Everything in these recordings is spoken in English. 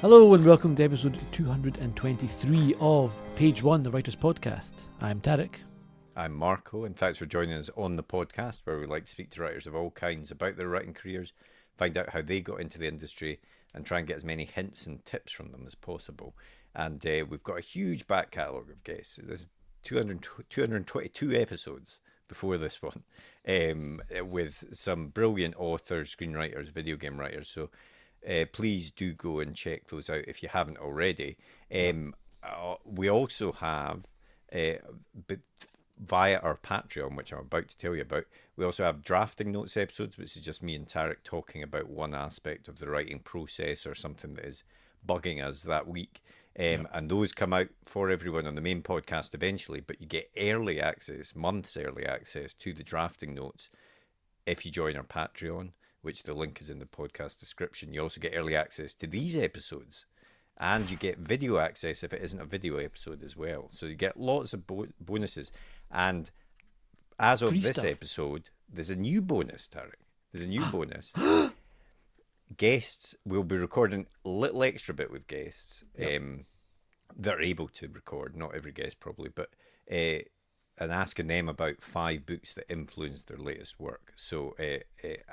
Hello and welcome to episode 223 of Page One, the Writers' Podcast. I'm Tarek. I'm Marco, and thanks for joining us on the podcast where we like to speak to writers of all kinds about their writing careers, find out how they got into the industry, and try and get as many hints and tips from them as possible. And we've got a huge back catalogue of guests. There's 222 episodes before this one, with some brilliant authors, screenwriters, video game writers. So please do go and check those out if you haven't already. We also have, via our Patreon, which I'm about to tell you about, we also have drafting notes episodes, which is just me and Tarek talking about one aspect of the writing process or something that is bugging us that week. And those come out for everyone on the main podcast eventually, but you get early access, months early access to the drafting notes if you join our Patreon, which the link is in the podcast description. You also get early access to these episodes, and you get video access if it isn't a video episode as well. So you get lots of bonuses. And as of this episode, there's a new bonus, Tarek. There's a new bonus. Guests, we'll be recording a little extra bit with guests that are able to record, not every guest probably, but and asking them about 5 books that influenced their latest work. So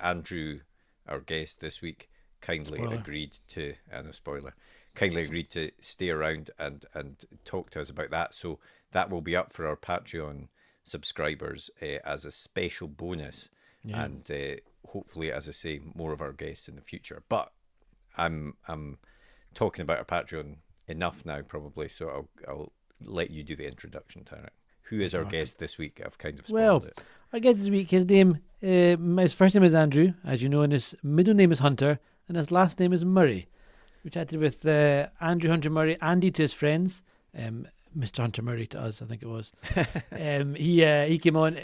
Andrew, our guest this week, kindly agreed to, and a spoiler, kindly agreed to stay around and talk to us about that. So that will be up for our Patreon subscribers as a special bonus. Yeah. And hopefully, as I say, more of our guests in the future. But I'm talking about our Patreon enough now, probably, so I'll let you do the introduction, Tarek. Who is our guest this week? I've kind of spoiled it. Our guest this week, his first name is Andrew, as you know, and his middle name is Hunter, and his last name is Murray. We chatted with Andrew Hunter Murray, Andy to his friends, Mr. Hunter Murray to us, I think it was. He came on.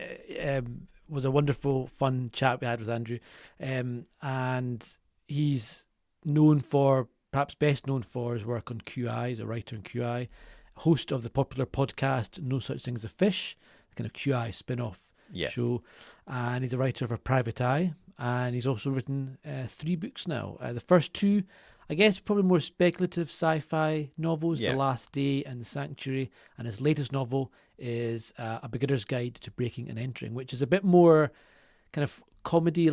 Was a wonderful, fun chat we had with Andrew, and he's perhaps best known for his work on QI. He's a writer on QI, host of the popular podcast No Such Thing as a Fish, the kind of QI spin-off show, and he's a writer for Private Eye, and he's also written 3 books now. The first 2, I guess, probably more speculative sci-fi novels, The Last Day and The Sanctuary, and his latest novel is A Beginner's Guide to Breaking and Entering, which is a bit more kind of comedy,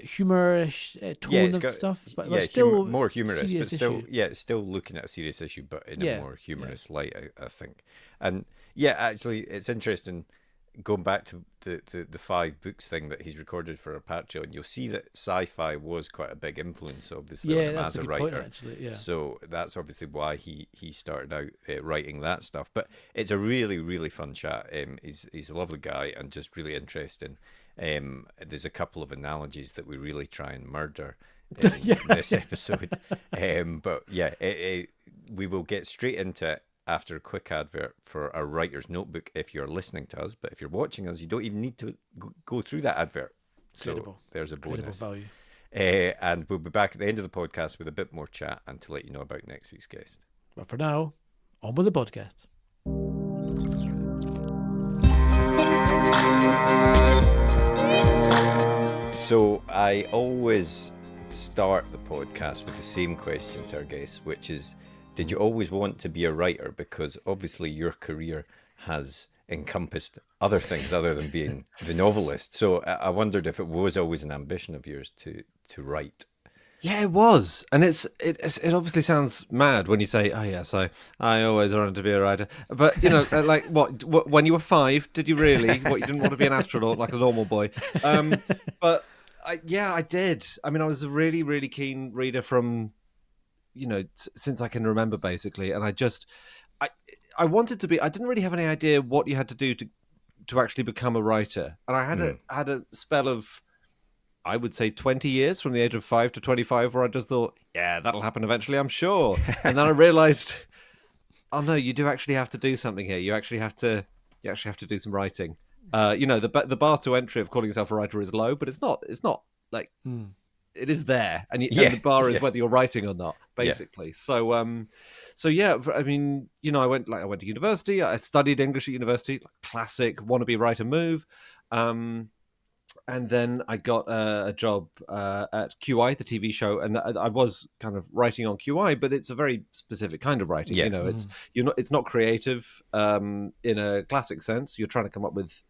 humorous tone of stuff, but it's still more humorous, but still, issue. It's still looking at a serious issue, but in a more humorous light, I think. And actually, it's interesting. Going back to the 5 books thing that he's recorded for our Patreon, you'll see that sci-fi was quite a big influence, obviously, on him as a writer. Point, actually, So that's obviously why he started out writing that stuff. But it's a really, really fun chat. He's a lovely guy and just really interesting. There's a couple of analogies that we really try and murder in this episode. But we will get straight into it after a quick advert for our writer's notebook if you're listening to us. But if you're watching us, you don't even need to go through that advert. Incredible. So there's a bonus. Value. And we'll be back at the end of the podcast with a bit more chat and to let you know about next week's guest. But for now, on with the podcast. So I always start the podcast with the same question to our guests, which is, did you always want to be a writer? Because obviously your career has encompassed other things other than being the novelist. So I wondered if it was always an ambition of yours to write. Yeah, it was. And it obviously sounds mad when you say, oh, yes, I always wanted to be a writer. But, like, what, when you were 5, did you really? You didn't want to be an astronaut like a normal boy? But, I did. I mean, I was a really, really keen reader from, since I can remember, basically. And I wanted to be, I didn't really have any idea what you had to do to actually become a writer. And I had a spell of, I would say 20 years from the age of 5 to 25 where I just thought, yeah, that'll happen eventually, I'm sure. And then I realized, oh no, you do actually have to do something here. You actually have to do some writing. The bar to entry of calling yourself a writer is low, but it's not like it is there. And the bar is whether you're writing or not, basically. Yeah. So I mean, I went to university. I studied English at university, like classic wannabe writer move. And then I got a job at QI, the TV show, and I was kind of writing on QI, but it's a very specific kind of writing. Yeah. You know, it's not creative in a classic sense. You're trying to come up with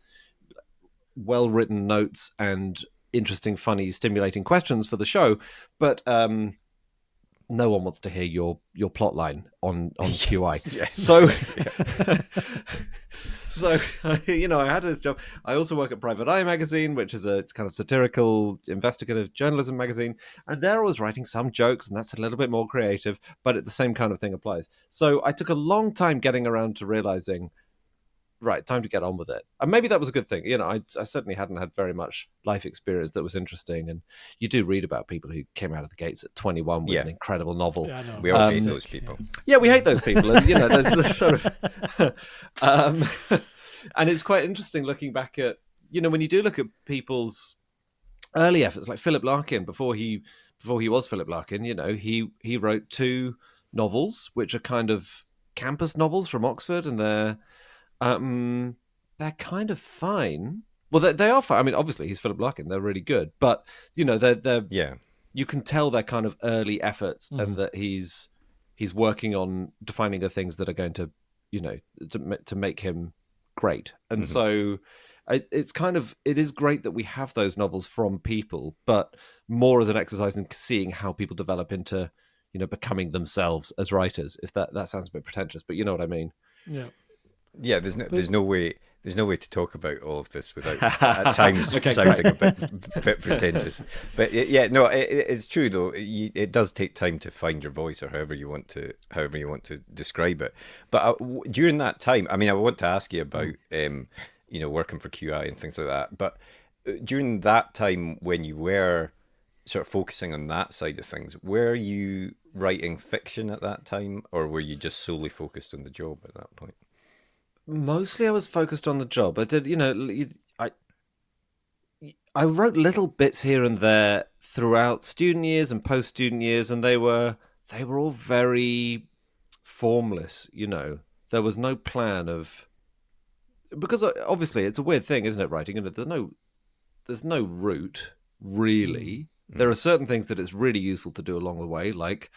well-written notes and interesting, funny, stimulating questions for the show, but no one wants to hear your plot line on QI. Yes. So, so I had this job. I also work at Private Eye magazine, which is it's kind of satirical, investigative journalism magazine, and there I was writing some jokes, and that's a little bit more creative, but the same kind of thing applies. So I took a long time getting around to realizing, right, time to get on with it. And maybe that was a good thing. I certainly hadn't had very much life experience that was interesting. And you do read about people who came out of the gates at 21 with an incredible novel. Yeah, I know. We all hate those people. Yeah, we hate those people. And, there's this sort of... and it's quite interesting looking back at, when you do look at people's early efforts, like Philip Larkin, before he was Philip Larkin, he wrote 2 novels, which are kind of campus novels from Oxford, and they're kind of fine. Well, they are fine. I mean, obviously he's Philip Larkin; they're really good. But they're you can tell they're kind of early efforts, and that he's working on defining the things that are going to, to make him great. And so it is great that we have those novels from people, but more as an exercise in seeing how people develop into, becoming themselves as writers. If that sounds a bit pretentious, but you know what I mean. Yeah. Yeah, there's no way to talk about all of this without at times sounding a bit pretentious. But it's true though. It does take time to find your voice, or however you want to describe it. But during that time, I mean, I want to ask you about working for QI and things like that. But during that time, when you were sort of focusing on that side of things, were you writing fiction at that time, or were you just solely focused on the job at that point? Mostly I was focused on the job. I did, I wrote little bits here and there throughout student years and post-student years, and they were all very formless, There was no plan of... Because obviously it's a weird thing, isn't it, writing? There's no route, really. There are certain things that it's really useful to do along the way, like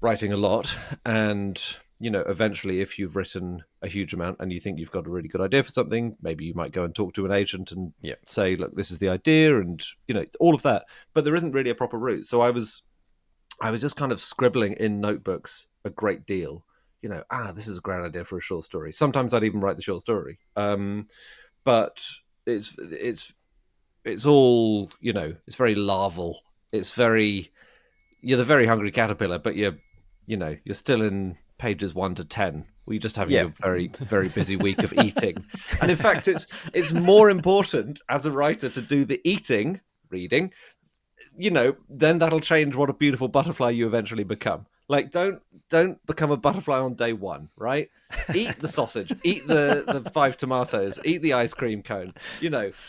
writing a lot, and... eventually, if you've written a huge amount and you think you've got a really good idea for something, maybe you might go and talk to an agent and say, look, this is the idea, and, all of that. But there isn't really a proper route. So I was just kind of scribbling in notebooks a great deal. This is a great idea for a short story. Sometimes I'd even write the short story. But it's all, it's very larval. It's very... You're the very hungry caterpillar, but you're still in pages 1 to 10. We're just having a very, very busy week of eating. And in fact, it's more important as a writer to do the reading, then that'll change what a beautiful butterfly you eventually become. Like, don't become a butterfly on day 1, right? Eat the sausage, eat the 5 tomatoes, eat the ice cream cone.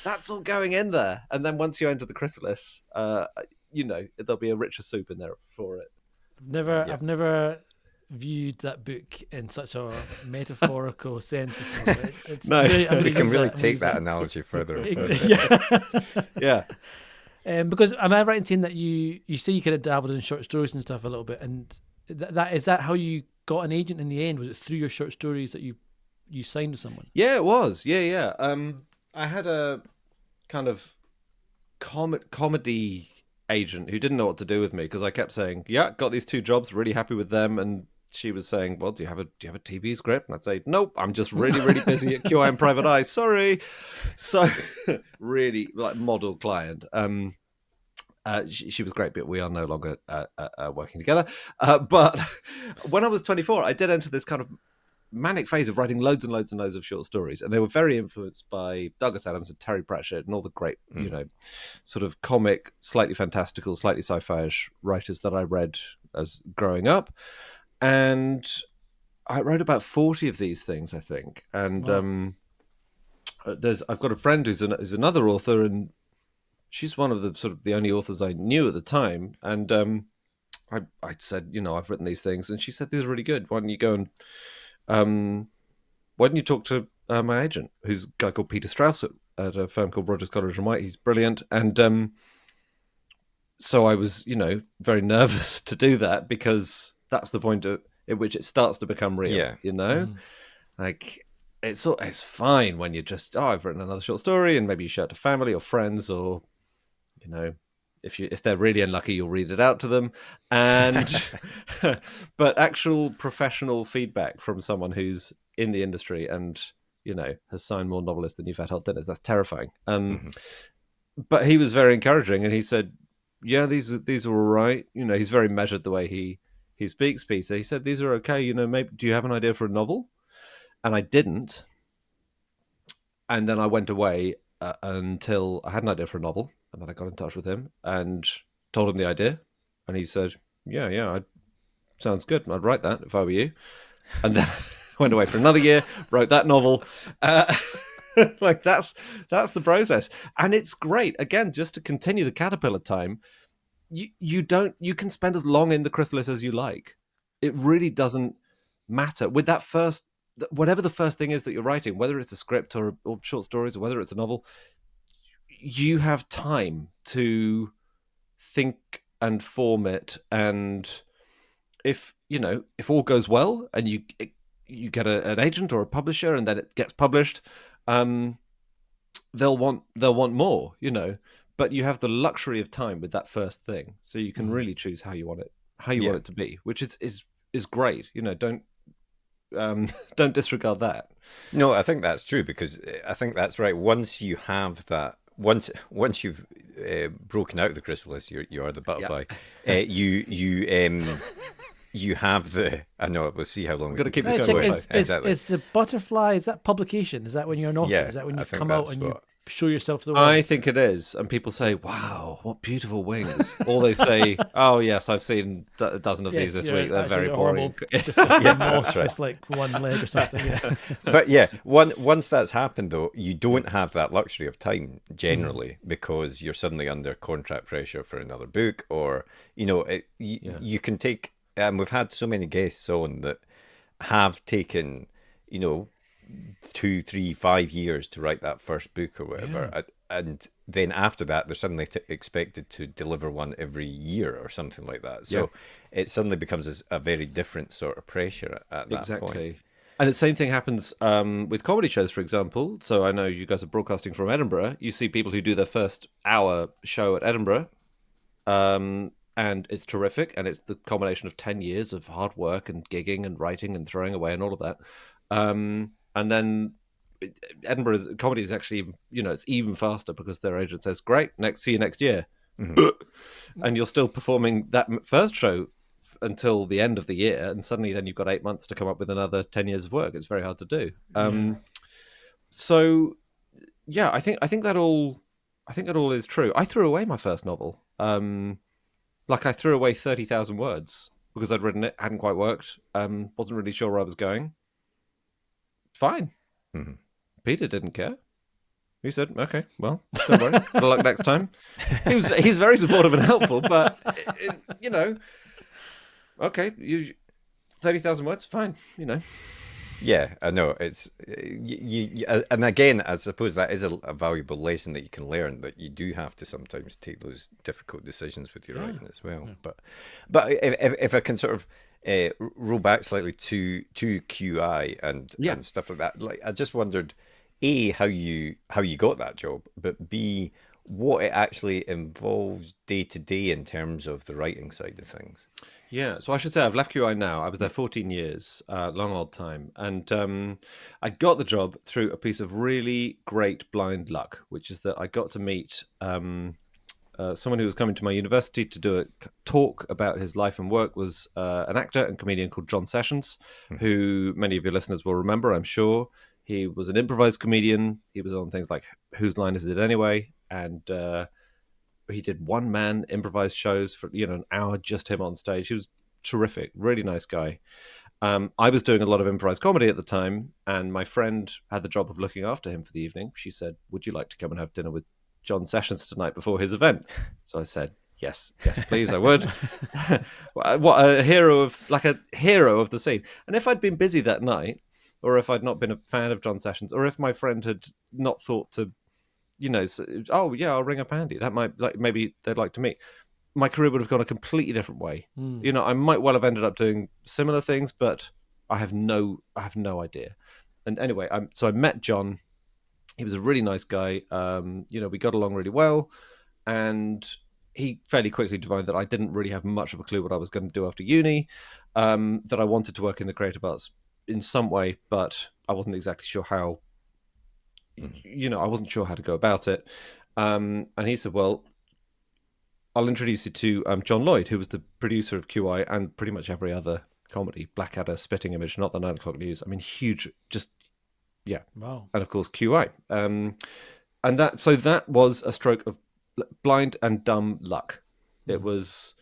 That's all going in there. And then once you enter the chrysalis, there'll be a richer soup in there for it. I've never viewed that book in such a metaphorical sense before. No, we can really take that analogy further. Yeah. Because am I right in saying that you say you kind of dabbled in short stories and stuff a little bit, and is that how you got an agent in the end? Was it through your short stories that you signed with someone? Yeah, it was. Yeah. I had a kind of comedy agent who didn't know what to do with me, because I kept saying, got these 2 jobs, really happy with them, and she was saying, well, do you have a TV script? And I'd say, nope, I'm just really, really busy at QI and Private Eye, sorry. So really, like, model client. She was great, but we are no longer working together. But when I was 24, I did enter this kind of manic phase of writing loads and loads and loads of short stories, and they were very influenced by Douglas Adams and Terry Pratchett and all the great, sort of comic, slightly fantastical, slightly sci-fi-ish writers that I read as growing up. And I wrote about 40 of these things, I think. And wow. I've got a friend who's another author, and she's one of the only authors I knew at the time. And I said, I've written these things, and she said, these are really good. Why don't you go and why don't you talk to my agent, who's a guy called Peter Strauss at a firm called Rogers College and White. He's brilliant, and so I was, very nervous to do that because that's the point at which it starts to become real. Yeah. Like it's fine when you're just I've written another short story, and maybe you share it to family or friends, or if they're really unlucky, you'll read it out to them. And but actual professional feedback from someone who's in the industry and has signed more novelists than you've had hot dinners, that's terrifying. But he was very encouraging, and he said, yeah, these are all right. He's very measured the way he speaks, Peter. He said, these are okay. Maybe, do you have an idea for a novel? And I didn't. And then I went away until I had an idea for a novel. And then I got in touch with him and told him the idea. And he said, yeah, sounds good. I'd write that if I were you. And then went away for another year, wrote that novel. Like that's the process. And it's great. Again, just to continue the caterpillar time, you can spend as long in the chrysalis as you like. It really doesn't matter. With that whatever the first thing is that you're writing, whether it's a script or short stories or whether it's a novel, you have time to think and form it. And if all goes well and you get an agent or a publisher and then it gets published, they'll want more, but you have the luxury of time with that first thing, so you can really choose how you want it to be, which is great. Don't disregard that. No, I think that's true, because I think that's right. Once you have that, once you've broken out of the chrysalis, you are the butterfly. You have the. I know. We'll see how long. We've got to keep this going. going. Exactly. Is the butterfly? Is that publication? Is that when you're an author? Is that when you come out and you show yourself to the world? I think it is. And people say, "Wow, what beautiful wings!" Or they say, "Oh yes, I've seen a dozen of these this week. They're very boring." That's right. With like one leg or something. Yeah. But once that's happened, though, you don't have that luxury of time generally, because you're suddenly under contract pressure for another book, or you can take. And we've had so many guests on that have taken, 2, 3, 5 years to write that first book or whatever. Yeah. And then after that, they're suddenly expected to deliver one every year or something like that. So it suddenly becomes a very different sort of pressure at that point. And the same thing happens with comedy shows, for example. So I know you guys are broadcasting from Edinburgh. You see people who do their first hour show at Edinburgh. And it's terrific, and it's the combination of 10 years of hard work and gigging and writing and throwing away and all of that. And then Edinburgh's comedy is actually, it's even faster because their agent says, "Great, see you next year," and you're still performing that first show until the end of the year, and suddenly then you've got 8 months to come up with another 10 years of work. It's very hard to do. So, yeah, I think that all is true. I threw away my first novel. I threw away 30,000 words because I'd written it, hadn't quite worked, wasn't really sure where I was going. Fine. Mm-hmm. Peter didn't care. He said, "Okay, well, don't worry. Good luck next time." He's very supportive and helpful, but okay, 30,000 words, fine, Yeah, I know. It's and again, I suppose that is a valuable lesson that you can learn, that you do have to sometimes take those difficult decisions with your writing as well. Yeah. But if I can sort of roll back slightly to QI and stuff like that, like I just wondered, A, how you got that job, but B, what it actually involves day to day in terms of the writing side of things. Yeah, so I should say I've left QI now. I was there 14 years, long old time. And I got the job through a piece of really great blind luck, which is that I got to meet someone who was coming to my university to do a talk about his life and work, was an actor and comedian called John Sessions, who many of your listeners will remember, I'm sure. He was an improvised comedian. He was on things like Whose Line Is It Anyway? And he did one-man improvised shows for an hour, just him on stage. He was terrific, really nice guy. I was doing a lot of improvised comedy at the time, and my friend had the job of looking after him for the evening. She said, "Would you like to come and have dinner with John Sessions tonight before his event?" So I said, yes, please, I would. What a hero of the scene. And if I'd been busy that night, or if I'd not been a fan of John Sessions, or if my friend had not thought to oh yeah, I'll ring up Andy. That might maybe they'd like to meet. My career would have gone a completely different way. I might well have ended up doing similar things, but I have no idea. And anyway, so I met John. He was a really nice guy. We got along really well, and he fairly quickly divined that I didn't really have much of a clue what I was going to do after uni, that I wanted to work in the creative arts in some way, but I wasn't exactly sure how. I wasn't sure how to go about it. And he said, well, I'll introduce you to John Lloyd, who was the producer of QI and pretty much every other comedy, Blackadder, Spitting Image, Not the 9 O'Clock News. I mean, huge, just, yeah. Wow. And of course, QI. And that was a stroke of blind and dumb luck. It was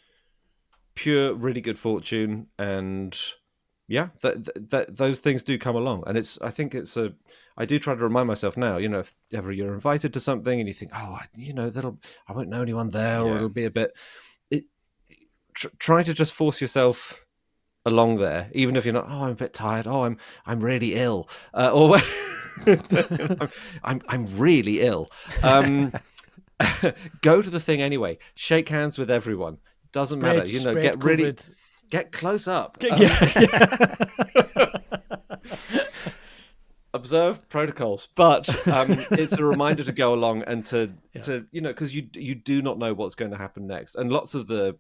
pure, really good fortune. And yeah, those things do come along. And I do try to remind myself now, if ever you're invited to something and you think, oh, I won't know anyone there, or it'll be a bit, try to just force yourself along there, even if you're not, oh, I'm a bit tired, oh, I'm really ill, or I'm really ill. Go to the thing anyway, shake hands with everyone, doesn't matter, get close up. Observe protocols, but it's a reminder to go along and to because you do not know what's going to happen next. And lots of the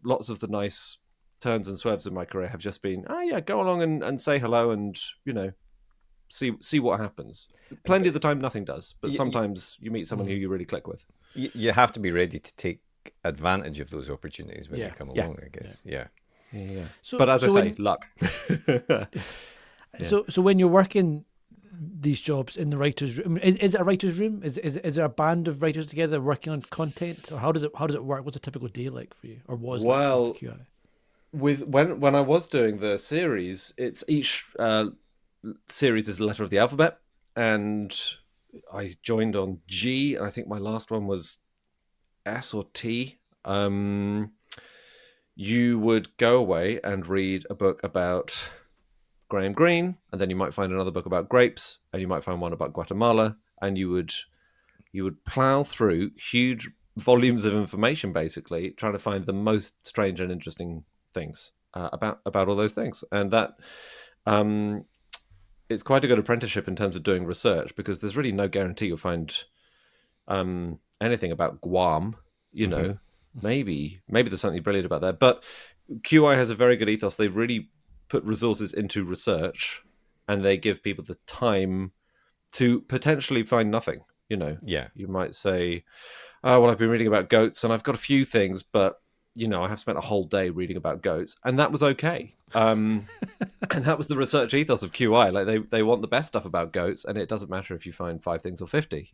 nice turns and swerves in my career have just been, go along and say hello and see what happens. Plenty of the time nothing does, but sometimes you meet someone who you really click with. You have to be ready to take advantage of those opportunities when they come along, I guess. Yeah. But as I say, luck. So when you're working these jobs in the writer's room, is it a writer's room? Is there a band of writers together working on content, or how does it work? What's a typical day like for you, or was well like QI? When I was doing the series, it's each series is a letter of the alphabet, and I joined on G, and I think my last one was S or T. You would go away and read a book about Graham Greene, and then you might find another book about grapes, and you might find one about Guatemala, and you would plow through huge volumes of information, basically trying to find the most strange and interesting things about all those things. And that it's quite a good apprenticeship in terms of doing research, because there's really no guarantee you'll find anything about Guam. Maybe there's something brilliant about that, but QI has a very good ethos. They've really put resources into research, and they give people the time to potentially find nothing. You might say, oh, well, I've been reading about goats and I've got a few things, but I have spent a whole day reading about goats, and that was okay. And that was the research ethos of QI. Like they want the best stuff about goats, and it doesn't matter if you find 5 things or 50.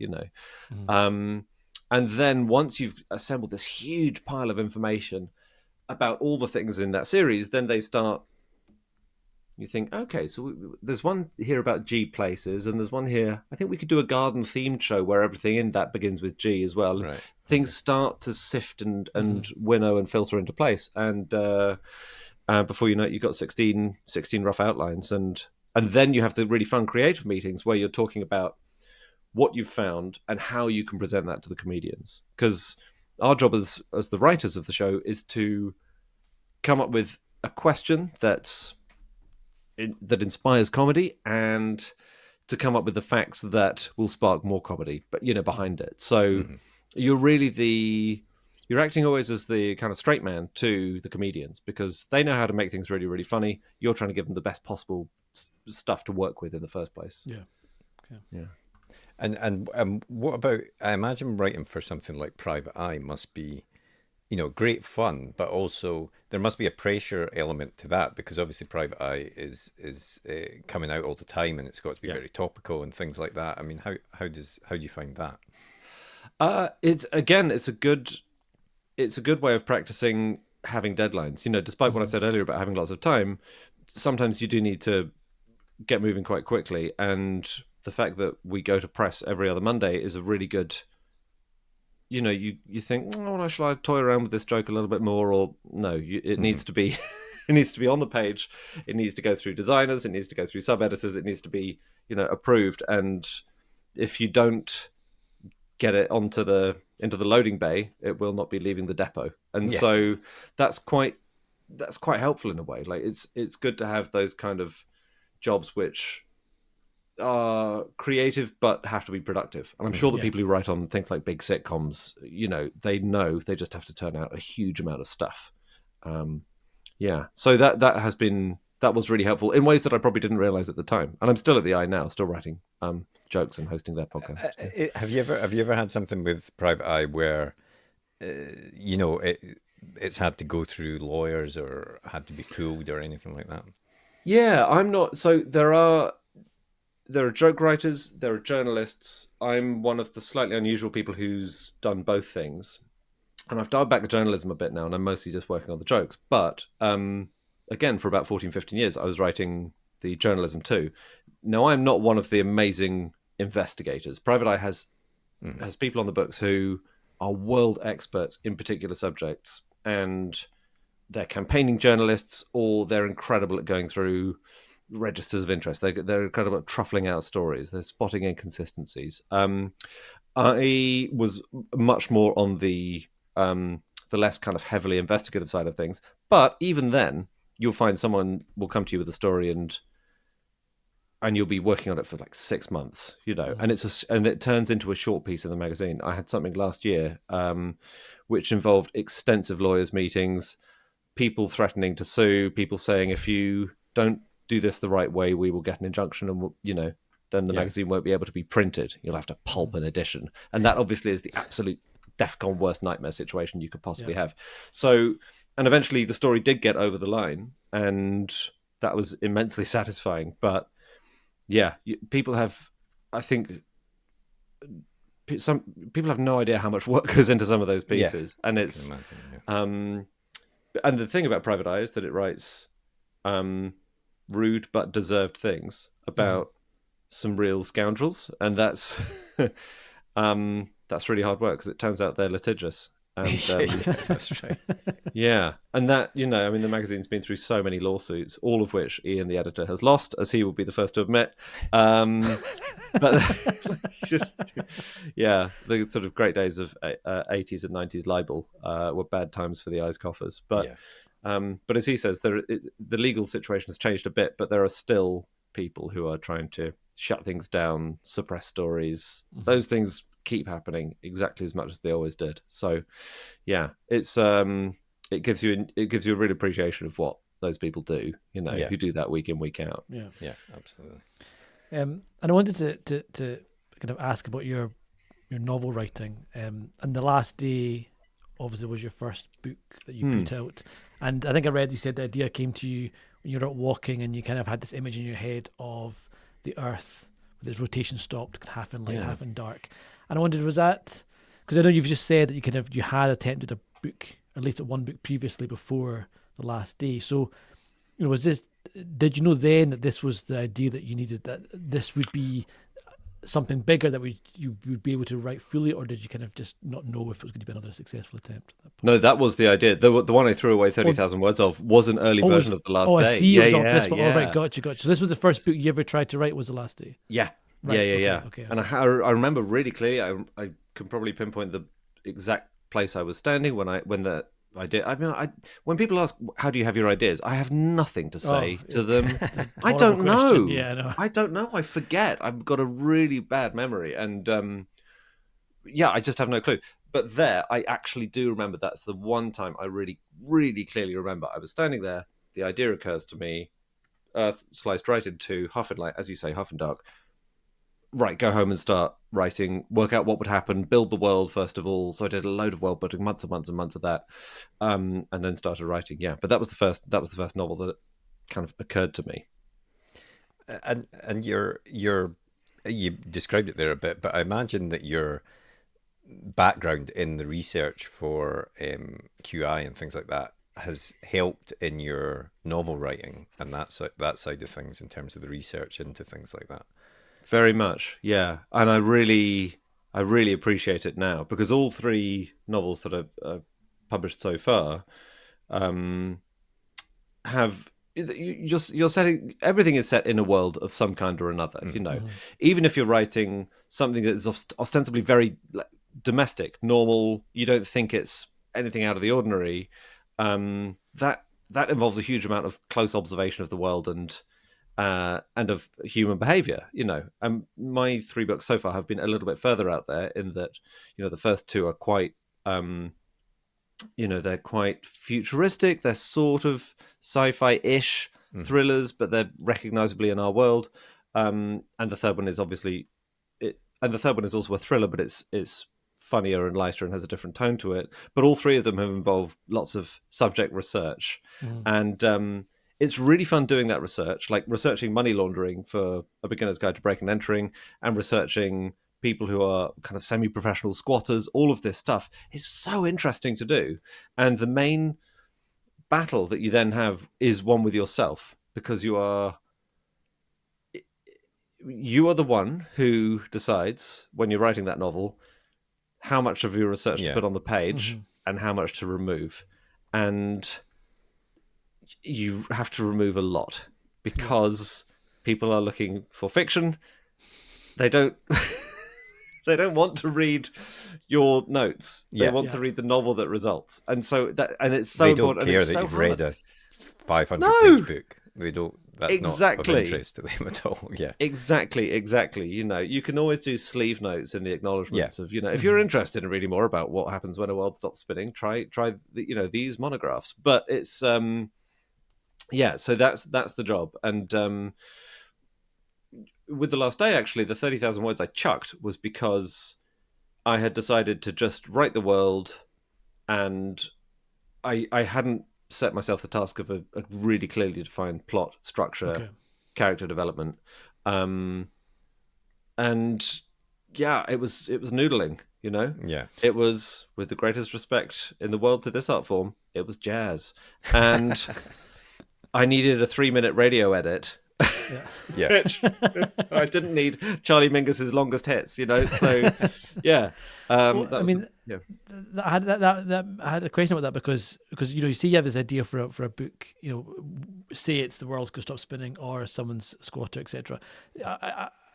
And then once you've assembled this huge pile of information about all the things in that series, then they start. You think, okay, so there's one here about G places, and there's one here. I think we could do a garden-themed show where everything in that begins with G as well. Right. Things start to sift and winnow and filter into place, and before you know it, you've got 16 rough outlines, and then you have the really fun creative meetings where you're talking about what you've found and how you can present that to the comedians. Because our job as the writers of the show is to come up with a question that inspires comedy, and to come up with the facts that will spark more comedy, but behind it. So you're really you're acting always as the kind of straight man to the comedians, because they know how to make things really, really funny. You're trying to give them the best possible stuff to work with in the first place. Yeah. Okay. Yeah. And what about, I imagine writing for something like Private Eye must be, great fun, but also there must be a pressure element to that, because obviously Private Eye is coming out all the time, and it's got to be very topical and things like that. I mean, how do you find that? It's a good way of practicing having deadlines. Despite what I said earlier about having lots of time, sometimes you do need to get moving quite quickly, and the fact that we go to press every other Monday is a really good. You think, oh, well, shall I toy around with this joke a little bit more? Or no, it needs to be, it needs to be on the page. It needs to go through designers. It needs to go through sub editors. It needs to be, approved. And if you don't get it into the loading bay, it will not be leaving the depot. And Yeah. so that's quite helpful in a way. Like it's good to have those kind of jobs which are creative but have to be productive. And I'm sure the people who write on things like big sitcoms, they just have to turn out a huge amount of stuff. So that was really helpful in ways that I probably didn't realize at the time. And I'm still at the Eye now, still writing jokes and hosting their podcast. Have you ever had something with Private Eye where it's had to go through lawyers or had to be pulled or anything like that? Yeah, I'm not. So there are joke writers, there are journalists. I'm one of the slightly unusual people who's done both things. And I've dialed back the journalism a bit now, and I'm mostly just working on the jokes. But again, for about 14, 15 years, I was writing the journalism too. Now, I'm not one of the amazing investigators. Private Eye has people on the books who are world experts in particular subjects, and they're campaigning journalists, or they're incredible at going through registers of interest. They're incredible at truffling out stories. They're spotting inconsistencies. I was much more on the less kind of heavily investigative side of things. But even then, you'll find someone will come to you with a story and you'll be working on it for like 6 months, and it turns into a short piece in the magazine. I had something last year which involved extensive lawyers' meetings, people threatening to sue, people saying if you don't do this the right way, we will get an injunction, and then the magazine won't be able to be printed. You'll have to pulp an edition, and that obviously is the absolute DEFCON worst nightmare situation you could possibly have. So, and eventually the story did get over the line, and that was immensely satisfying. But yeah, people have, I think, some people have no idea how much work goes into some of those pieces, and it's and the thing about Private Eye is that it writes rude but deserved things about some real scoundrels, and that's really hard work because it turns out they're litigious. And that's right. Yeah, and that the magazine's been through so many lawsuits, all of which Ian, the editor, has lost, as he will be the first to admit. But just the sort of great days of 80s and 90s libel were bad times for the Eye's coffers. But but as he says, the legal situation has changed a bit, but there are still people who are trying to shut things down, suppress stories. Those things keep happening exactly as much as they always did. So it's it gives you a real appreciation of what those people do, who do that week in, week out. Yeah, absolutely. And I wanted to kind of ask about your novel writing. And The Last Day obviously was your first book that you put out, and I think I read you said the idea came to you when you were out walking and you kind of had this image in your head of the Earth with its rotation stopped, half in light, half in dark. And I wondered, was that because I know you've just said that you had attempted a book, or at least one book previously before The Last Day. So, did you know then that this was the idea that you needed, that this would be something bigger that you would be able to write fully, or did you kind of just not know if it was going to be another successful attempt at that point? No, that was the idea. The one I threw away 30,000 words of was an early version of The Last Day. Oh, I see. This one. Oh, right, got you. So this was the first book you ever tried to write, was The Last Day? Yeah. Right, Okay. And I remember really clearly. I can probably pinpoint the exact place I was standing when people ask, how do you have your ideas? I have nothing to say to them. I don't know. Yeah, no. I don't know. I forget. I've got a really bad memory. And I just have no clue. But there, I actually do remember that's the one time I really, really clearly remember. I was standing there. The idea occurs to me. Earth sliced right in two, half in light, as you say, half in dark. Right, go home and start writing, work out what would happen, build the world first of all. So I did a load of world building, months and months and months of that, and then started writing. Yeah, but that was the first novel that kind of occurred to me. And you described it there a bit, but I imagine that your background in the research for QI and things like that has helped in your novel writing and that side of things in terms of the research into things like that. Very much, yeah. And I really appreciate it now, because all three novels that I've published so far have you're setting, everything is set in a world of some kind or another. Even if you're writing something that is ostensibly very domestic, normal, you don't think it's anything out of the ordinary. That involves a huge amount of close observation of the world and of human behavior. And my 3 books so far have been a little bit further out there in that, the first 2 are quite. They're quite futuristic. They're sort of sci-fi-ish thrillers, but they're recognizably in our world. And the third one is obviously and the third one is also a thriller, but it's funnier and lighter and has a different tone to it. But all 3 of them have involved lots of subject research, and it's really fun doing that research, like researching money laundering for A Beginner's Guide to Breaking and Entering, and researching people who are kind of semi-professional squatters. All of this stuff is so interesting to do, and the main battle that you then have is one with yourself, because you are the one who decides when you're writing that novel how much of your research to put on the page and how much to remove, and you have to remove a lot because people are looking for fiction. They don't they don't want to read your notes. They want to read the novel that results. And so it's so important. They don't care that you've read a 500-page book. They don't. That's not of interest to them at all. Yeah. Exactly. You can always do sleeve notes in the acknowledgements of, if you're interested in reading more about what happens when a world stops spinning, try these monographs. But it's so that's the job. And with The Last Day, actually, the 30,000 words I chucked was because I had decided to just write the world, and I hadn't set myself the task of a really clearly defined plot, structure, character development. And it was noodling, Yeah. It was, with the greatest respect in the world to this art form, it was jazz. And I needed a 3-minute radio edit. Which I didn't need Charlie Mingus's longest hits, So I had a question about that because you say you have this idea for a book, say it's the world's going to stop spinning or someone's squatter, etc.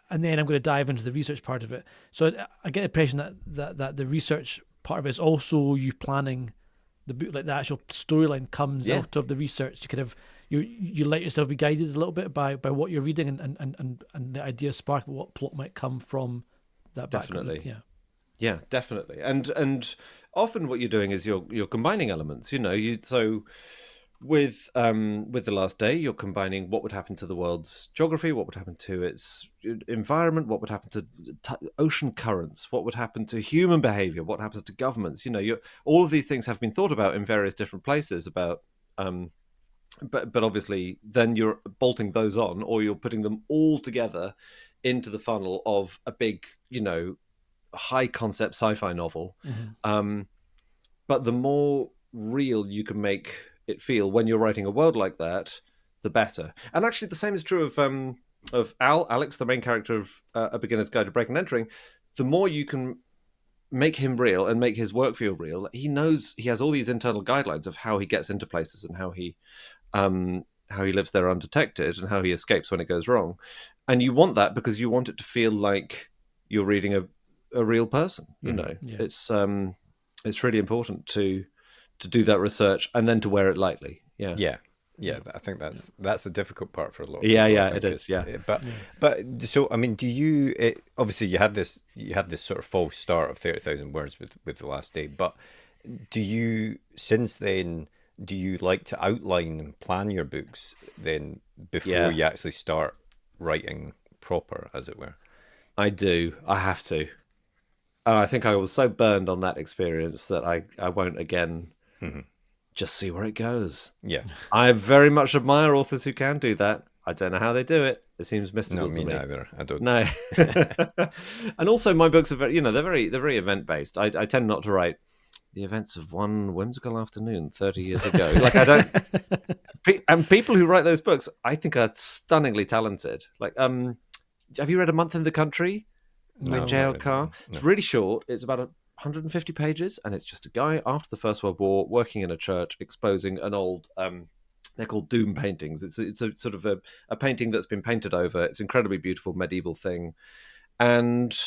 And then I'm going to dive into the research part of it. So I get the impression that the research part of it is also you planning the book, like the actual storyline comes out of the research. You kind of you let yourself be guided a little bit by what you're reading and the ideas spark what plot might come from that background. Definitely. Yeah, definitely. And often what you're doing is you're combining elements. So with The Last Day, you're combining what would happen to the world's geography, what would happen to its environment, what would happen to ocean currents, what would happen to human behavior, what happens to governments. All of these things have been thought about in various different places about. But obviously, then you're bolting those on, or you're putting them all together into the funnel of a big, high concept sci-fi novel. But the more real you can make it feel when you're writing a world like that, the better. And actually, the same is true of Alex, the main character of A Beginner's Guide to Breaking and Entering. The more you can make him real and make his work feel real, he knows he has all these internal guidelines of how he gets into places and how he lives there undetected and how he escapes when it goes wrong. And you want that because you want it to feel like you're reading a real person. It's really important to do that research and then to wear it lightly. I think that's the difficult part for a lot of people. It is. But so I mean, do you obviously you had this sort of false start of 30,000 words with The Last Day, but do you since then do you like to outline and plan your books then before you actually start writing proper, as it were? I do. I have to. And I think I was so burned on that experience that I won't again. Just see where it goes. Yeah. I very much admire authors who can do that. I don't know how they do it. It seems mystical to me. No, me neither. I don't. No. And also my books are very, they're very event based. I tend not to write the events of one whimsical afternoon 30 years ago. Like I don't. And people who write those books, I think are stunningly talented. Like, have you read A Month in the Country? By J.L. Carr. No. It's really short. It's about 150 pages, and it's just a guy after the First World War working in a church, exposing an old They're called doom paintings. It's a sort of a painting that's been painted over. It's an incredibly beautiful medieval thing, and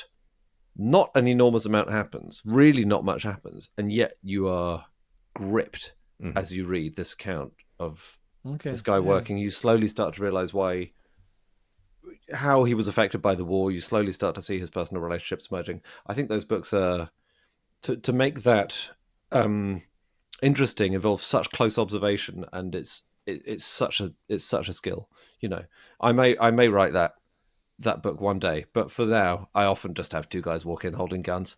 not an enormous amount happens. Really, not much happens, and yet you are gripped as you read this account of this guy working. You slowly start to realize how he was affected by the war. You slowly start to see his personal relationships emerging. I think those books are to make that interesting involves such close observation, and it's such a skill. You know, I may write that book one day, but for now, I often just have two guys walk in holding guns.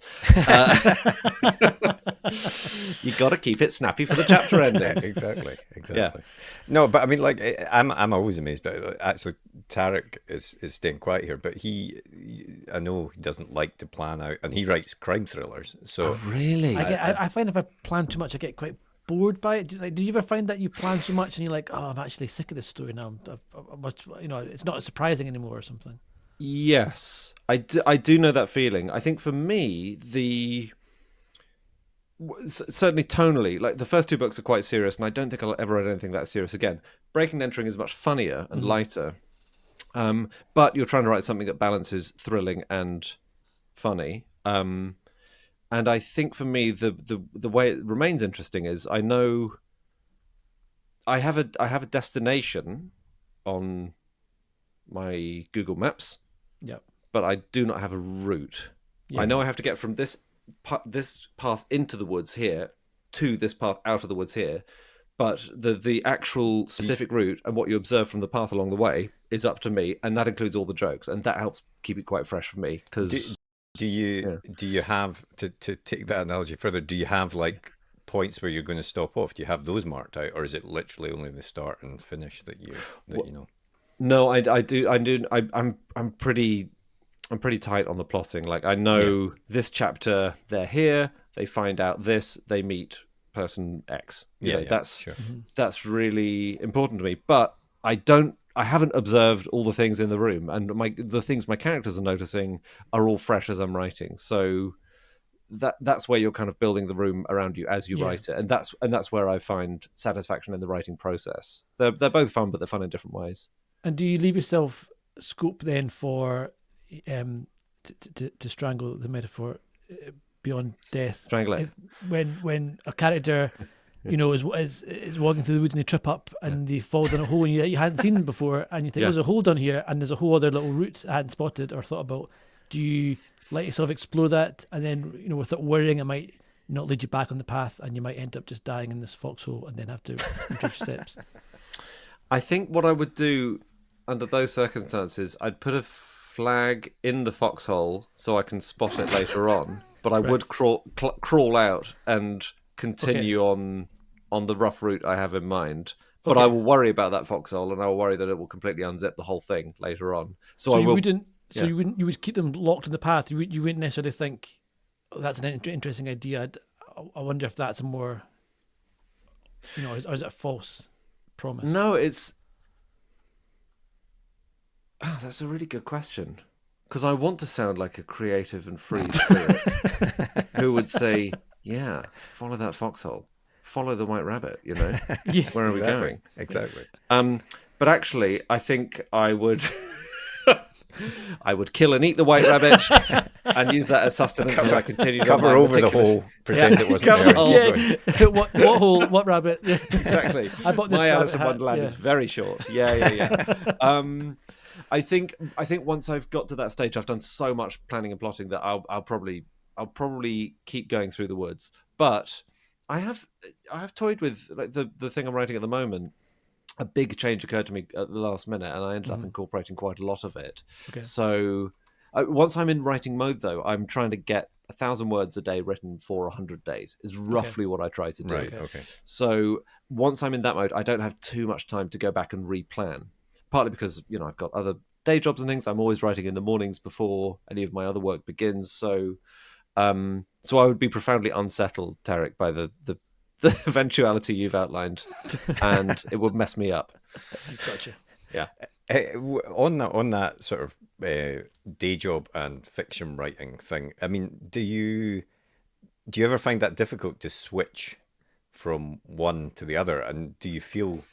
You got to keep it snappy for the chapter endings. Exactly. Yeah. No, but I mean, like, I'm always amazed. But actually, Tarek is staying quiet here. But I know he doesn't like to plan out, and he writes crime thrillers. So really, I find if I plan too much, I get quite bored by it. Do you ever find that you plan so much and you're like, oh, I'm actually sick of this story now. It's not surprising anymore or something. Yes, I do know that feeling. I think for me, certainly tonally, like the first two books are quite serious, and I don't think I'll ever read anything that serious again. Breaking and Entering is much funnier and lighter, but you're trying to write something that balances thrilling and funny. And I think for me, the way it remains interesting is I know I have a destination on my Google Maps. Yep. But I do not have a route. Yeah. I know I have to get from this path into the woods here to this path out of the woods here, but the actual specific route and what you observe from the path along the way is up to me, and that includes all the jokes, and that helps keep it quite fresh for me. Because do you have to take that analogy further? Do you have like points where you're going to stop off? Do you have those marked out, or is it literally only the start and finish that you know? No, I do. I'm pretty tight on the plotting. Like I know this chapter, they're here, they find out this, they meet person X. That's really important to me. But I haven't observed all the things in the room, and the things my characters are noticing are all fresh as I'm writing. So that's where you're kind of building the room around you as you write it, and that's where I find satisfaction in the writing process. They're both fun, but they're fun in different ways. And do you leave yourself scope then for to strangle the metaphor beyond death? Strangle it. When a character, is walking through the woods and they trip up and they fall down a hole and you hadn't seen them before, and you think there's a hole down here and there's a whole other little route I hadn't spotted or thought about. Do you let yourself explore that, and then without worrying it might not lead you back on the path and you might end up just dying in this foxhole and then have to retrace your steps? I think what I would do under those circumstances, I'd put a flag in the foxhole so I can spot it later on, but I would crawl out and continue on the rough route I have in mind. But I will worry about that foxhole, and I will worry that it will completely unzip the whole thing later on. So you would keep them locked in the path. You wouldn't necessarily think, oh, that's an interesting idea. I wonder if that's a more, or is it a false promise? No, it's. Oh, that's a really good question. Because I want to sound like a creative and free spirit who would say, yeah, follow that foxhole. Follow the white rabbit, Where are we going? Exactly. But actually, I think I would kill and eat the white rabbit and use that as sustenance as I continue to cover over the hole, pretend it wasn't there. What hole? What rabbit? Yeah. Exactly. I bought this. My Alice in Wonderland is very short. Yeah. I think once I've got to that stage, I've done so much planning and plotting that I'll probably keep going through the woods. But I have toyed with like the thing I'm writing at the moment. A big change occurred to me at the last minute, and I ended up incorporating quite a lot of it. Okay. So once I'm in writing mode, though, I'm trying to get 1,000 words a day written for 100 days is roughly what I try to do. Right, okay. So once I'm in that mode, I don't have too much time to go back and replan. Partly because, I've got other day jobs and things. I'm always writing in the mornings before any of my other work begins. So I would be profoundly unsettled, Tarek, by the eventuality you've outlined, and it would mess me up. Gotcha. Yeah. On that sort of day job and fiction writing thing, I mean, do you ever find that difficult to switch from one to the other? And do you feel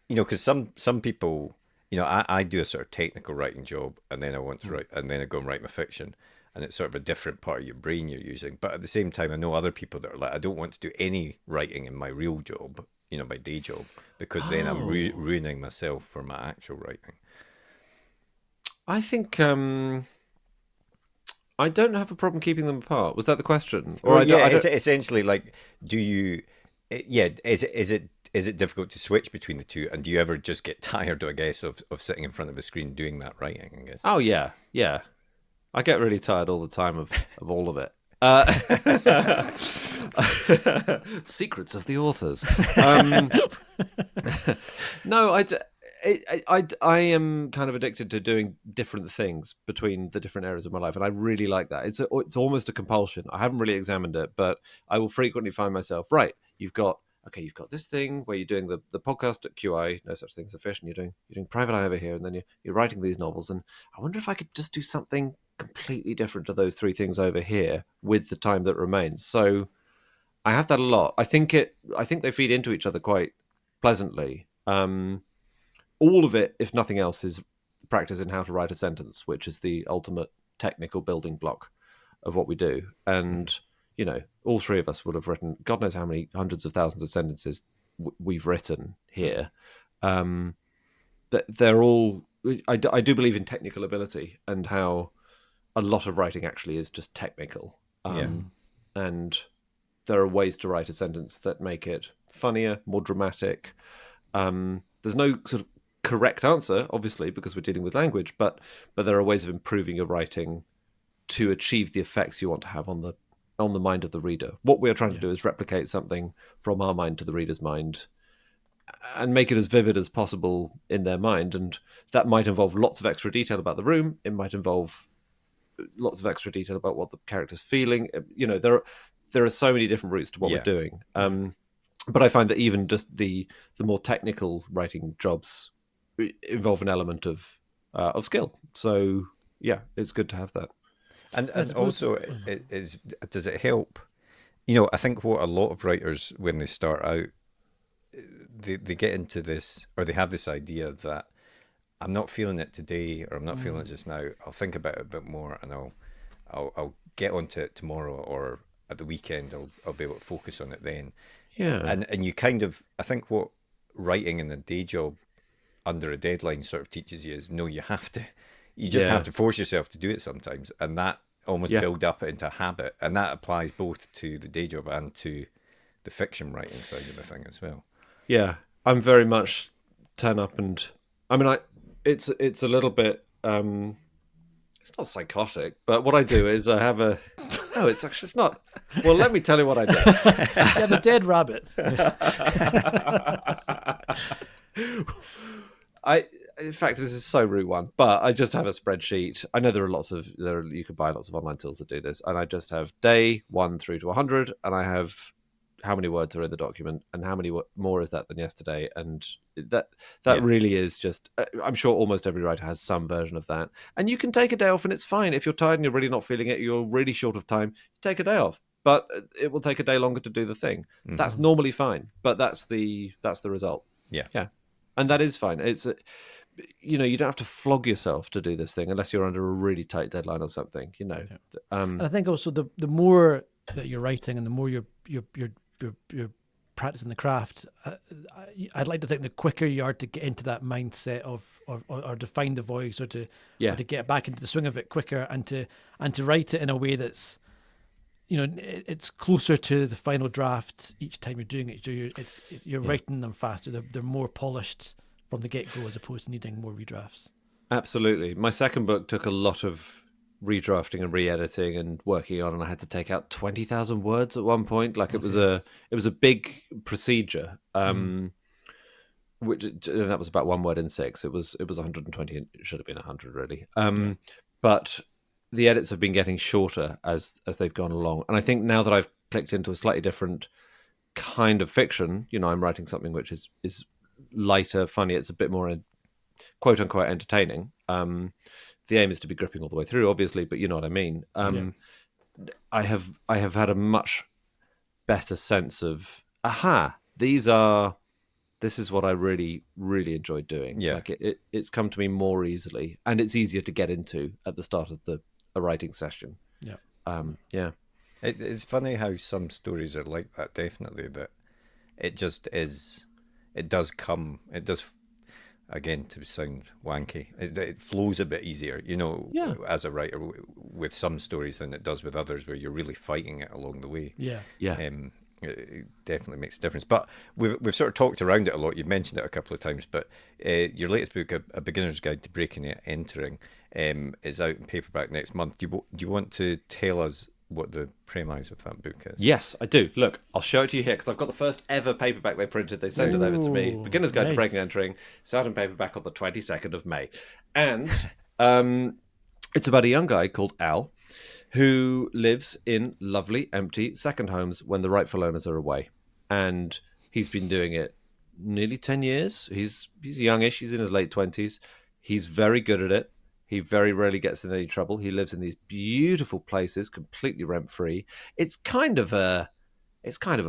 because some people, I do a sort of technical writing job, and then I want to write, and then I go and write my fiction, and it's sort of a different part of your brain you're using. But at the same time, I know other people that are like, I don't want to do any writing in my real job, my day job, because then I'm ruining myself for my actual writing. I think I don't have a problem keeping them apart. Was that the question? Or it's essentially like, do you? Is it difficult to switch between the two? And do you ever just get tired, I guess, of sitting in front of a screen doing that writing? I guess. Oh yeah. I get really tired all the time of all of it. Secrets of the authors. No, I am kind of addicted to doing different things between the different areas of my life, and I really like that. It's almost a compulsion. I haven't really examined it, but I will frequently find myself, right, you've got this thing where you're doing the podcast at QI, No Such Thing as a Fish, and you're doing Private Eye over here, and then you're writing these novels, and I wonder if I could just do something completely different to those three things over here with the time that remains. So I have that a lot. I think they feed into each other quite pleasantly. All of it, if nothing else, is practice in how to write a sentence, which is the ultimate technical building block of what we do. And, all three of us would have written, God knows how many hundreds of thousands of sentences we've written here. They're all, I do believe in technical ability and how a lot of writing actually is just technical. And there are ways to write a sentence that make it funnier, more dramatic. There's no sort of correct answer, obviously, because we're dealing with language, but there are ways of improving your writing to achieve the effects you want to have on the mind of the reader. What we're trying to do is replicate something from our mind to the reader's mind and make it as vivid as possible in their mind. And that might involve lots of extra detail about the room. It might involve lots of extra detail about what the character's feeling. There are so many different routes to what we're doing. But I find that even just the more technical writing jobs involve an element of skill. So yeah, it's good to have that. And also, does it help? I think what a lot of writers, when they start out, they get into this, or they have this idea that I'm not feeling it today, or I'm not feeling it just now. I'll think about it a bit more, and I'll get onto it tomorrow, or at the weekend. I'll be able to focus on it then. Yeah. And you kind of, I think what writing in a day job under a deadline sort of teaches you is, no, you have to. You just have to force yourself to do it sometimes, and that almost build up into a habit, and that applies both to the day job and to the fiction writing side of the thing as well. Yeah, I'm very much turn up, and I mean, it's a little bit. It's not psychotic, but what I do is I have a. No, it's not. Well, let me tell you what I do. You have a dead rabbit. In fact, this is so route one, but I just have a spreadsheet. I know you could buy lots of online tools that do this, and I just have day 1 through to 100, and I have how many words are in the document and how many more is that than yesterday, and that really is just. I'm sure almost every writer has some version of that, and you can take a day off, and it's fine if you're tired and you're really not feeling it. You're really short of time. Take a day off, but it will take a day longer to do the thing. Mm-hmm. That's normally fine, but that's the result. Yeah, and that is fine. It's. You don't have to flog yourself to do this thing unless you're under a really tight deadline or something. And I think also the more that you're writing and the more you're practicing the craft, I'd like to think the quicker you are to get into that mindset or to find the voice or to get back into the swing of it quicker and to write it in a way that's it's closer to the final draft each time you're doing it. You're writing them faster. They're more polished from the get-go as opposed to needing more redrafts. Absolutely. My second book took a lot of redrafting and re-editing and working on, and I had to take out 20,000 words at one point. Like it was a big procedure. Which that was about 1 word in 6. It was 120. It should have been 100 really. But the edits have been getting shorter as they've gone along, and I think now that I've clicked into a slightly different kind of fiction, I'm writing something which is lighter, funny. It's a bit more quote unquote entertaining. The aim is to be gripping all the way through, obviously, but you know what I mean. I have had a much better sense of these are this is what I really, really enjoyed doing. Yeah. Like it's come to me more easily, and it's easier to get into at the start of a writing session. Yeah. Yeah. It's funny how some stories are like that, definitely, that it just is, it does, again, to sound wanky, it flows a bit easier, Yeah. as a writer with some stories than it does with others where you're really fighting it along the way. Yeah. Yeah. It definitely makes a difference. But we've sort of talked around it a lot. You've mentioned it a couple of times, but your latest book, A Beginner's Guide to Breaking and Entering, is out in paperback next month. Do you want to tell us what the premise of that book is? Yes, I do. Look, I'll show it to you here because I've got the first ever paperback they printed. They sent it over to me. Ooh, Beginner's Guide to nice. Breaking and Entering. It's out in paperback on the 22nd of May. And it's about a young guy called Al who lives in lovely, empty second homes when the rightful owners are away. And he's been doing it nearly 10 years. He's youngish. He's in his late 20s. He's very good at it. He very rarely gets in any trouble. He lives in these beautiful places, completely rent-free. It's kind of a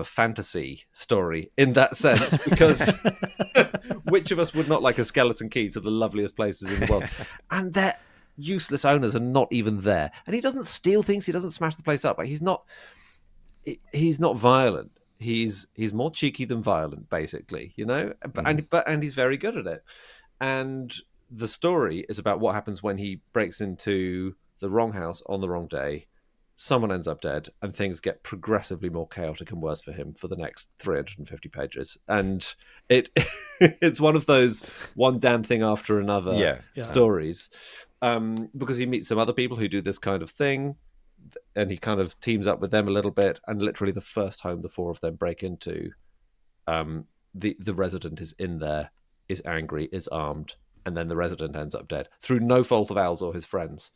fantasy story in that sense, because which of us would not like a skeleton key to the loveliest places in the world? And their useless owners are not even there. And he doesn't steal things. He doesn't smash the place up. Like, he's not violent. He's more cheeky than violent, basically, and he's very good at it. And the story is about what happens when he breaks into the wrong house on the wrong day. Someone ends up dead, and things get progressively more chaotic and worse for him for the next 350 pages. And it's one of those one damn thing after another stories, because he meets some other people who do this kind of thing, and he kind of teams up with them a little bit. And literally, the first home the four of them break into, the resident is in there, is angry, is armed. And then the resident ends up dead through no fault of Al's or his friends.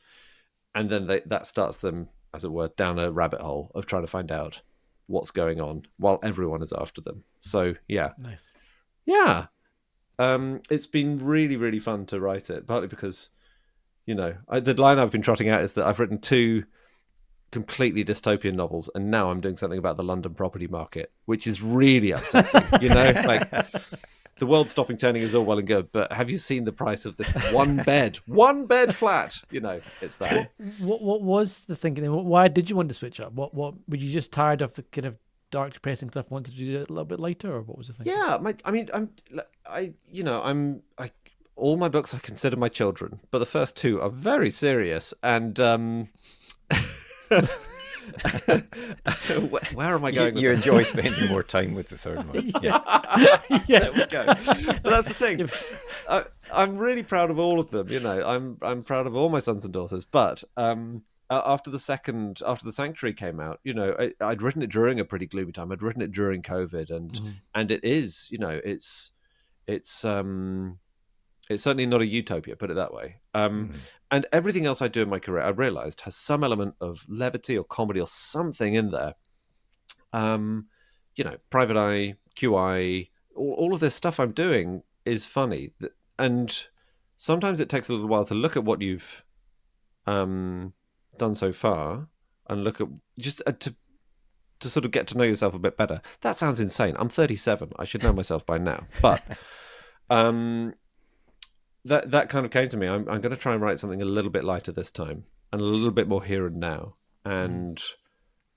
And then that starts them, as it were, down a rabbit hole of trying to find out what's going on while everyone is after them. So, yeah. Nice. Yeah. It's been really, really fun to write it, partly because, the line I've been trotting out is that I've written 2 completely dystopian novels, and now I'm doing something about the London property market, which is really upsetting, like... The world stopping turning is all well and good, but have you seen the price of this one bed flat? It's that. What was the thinking? Why did you want to switch up? What were you just tired of the kind of dark, depressing stuff? Wanted to do it a little bit lighter, or what was the thing? Yeah, all my books I consider my children, but the first 2 are very serious, and where am I going? You enjoy spending more time with the third one. Yeah. There we go. But that's the thing. I'm really proud of all of them. I'm proud of all my sons and daughters. But after the Sanctuary came out, I'd written it during a pretty gloomy time. I'd written it during COVID, and it is, it's certainly not a utopia, put it that way. And everything else I do in my career, I realised, has some element of levity or comedy or something in there. Private Eye, QI, all of this stuff I'm doing is funny. And sometimes it takes a little while to look at what you've done so far and look at just to sort of get to know yourself a bit better. That sounds insane. I'm 37. I should know myself by now. But... That kind of came to me. I'm going to try and write something a little bit lighter this time, and a little bit more here and now. And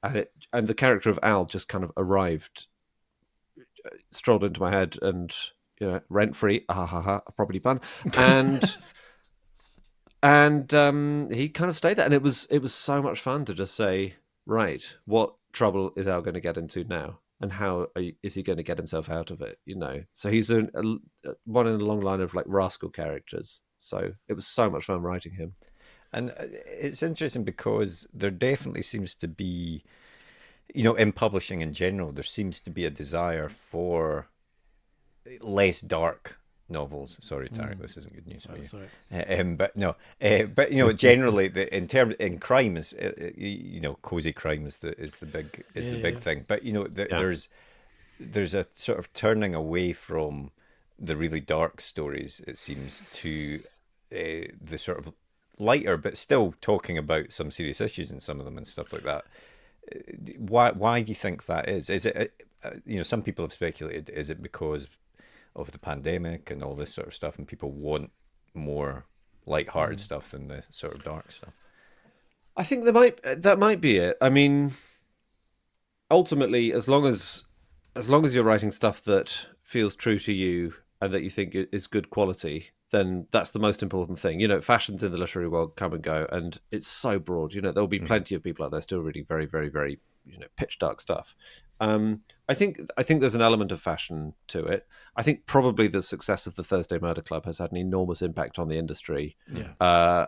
the character of Al just kind of arrived, strolled into my head, and rent free, a property pun, and he kind of stayed there, and it was so much fun to just say, right, what trouble is Al going to get into now? And how is he going to get himself out of it? So he's one in a long line of like rascal characters. So it was so much fun writing him. And it's interesting because there definitely seems to be, in publishing in general, there seems to be a desire for less dark novels. Sorry, Tarek, this isn't good news for you. Sorry. But generally, in crime is, cozy crime is the big thing. But there's a sort of turning away from the really dark stories. It seems to the sort of lighter, but still talking about some serious issues in some of them and stuff like that. Why do you think that is? Is it some people have speculated? Is it because of the pandemic and all this sort of stuff, and people want more light-hearted stuff than the sort of dark stuff. I think that might be it. I mean, ultimately, as long as you're writing stuff that feels true to you and that you think is good quality, then that's the most important thing. You know, fashions in the literary world come and go, and it's so broad. You know, there'll be plenty of people out there still reading very, very, very, pitch dark stuff. I think there's an element of fashion to it. I think probably the success of the Thursday Murder Club has had an enormous impact on the industry. Yeah.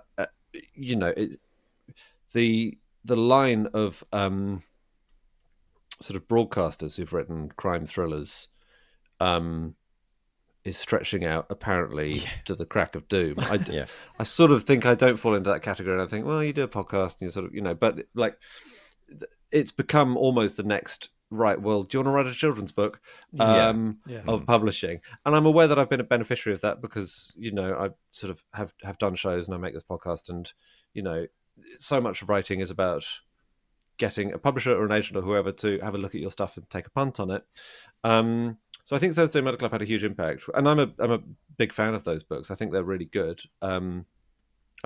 The line of sort of broadcasters who've written crime thrillers is stretching out apparently to the crack of doom. I sort of think I don't fall into that category, and I think, well, you do a podcast and you sort of, but like it's become almost the next right. Well, do you want to write a children's book of publishing? And I'm aware that I've been a beneficiary of that because I sort of have done shows and I make this podcast, and so much of writing is about getting a publisher or an agent or whoever to have a look at your stuff and take a punt on it. So I think Thursday Murder Club had a huge impact, and I'm a big fan of those books. I think they're really good. I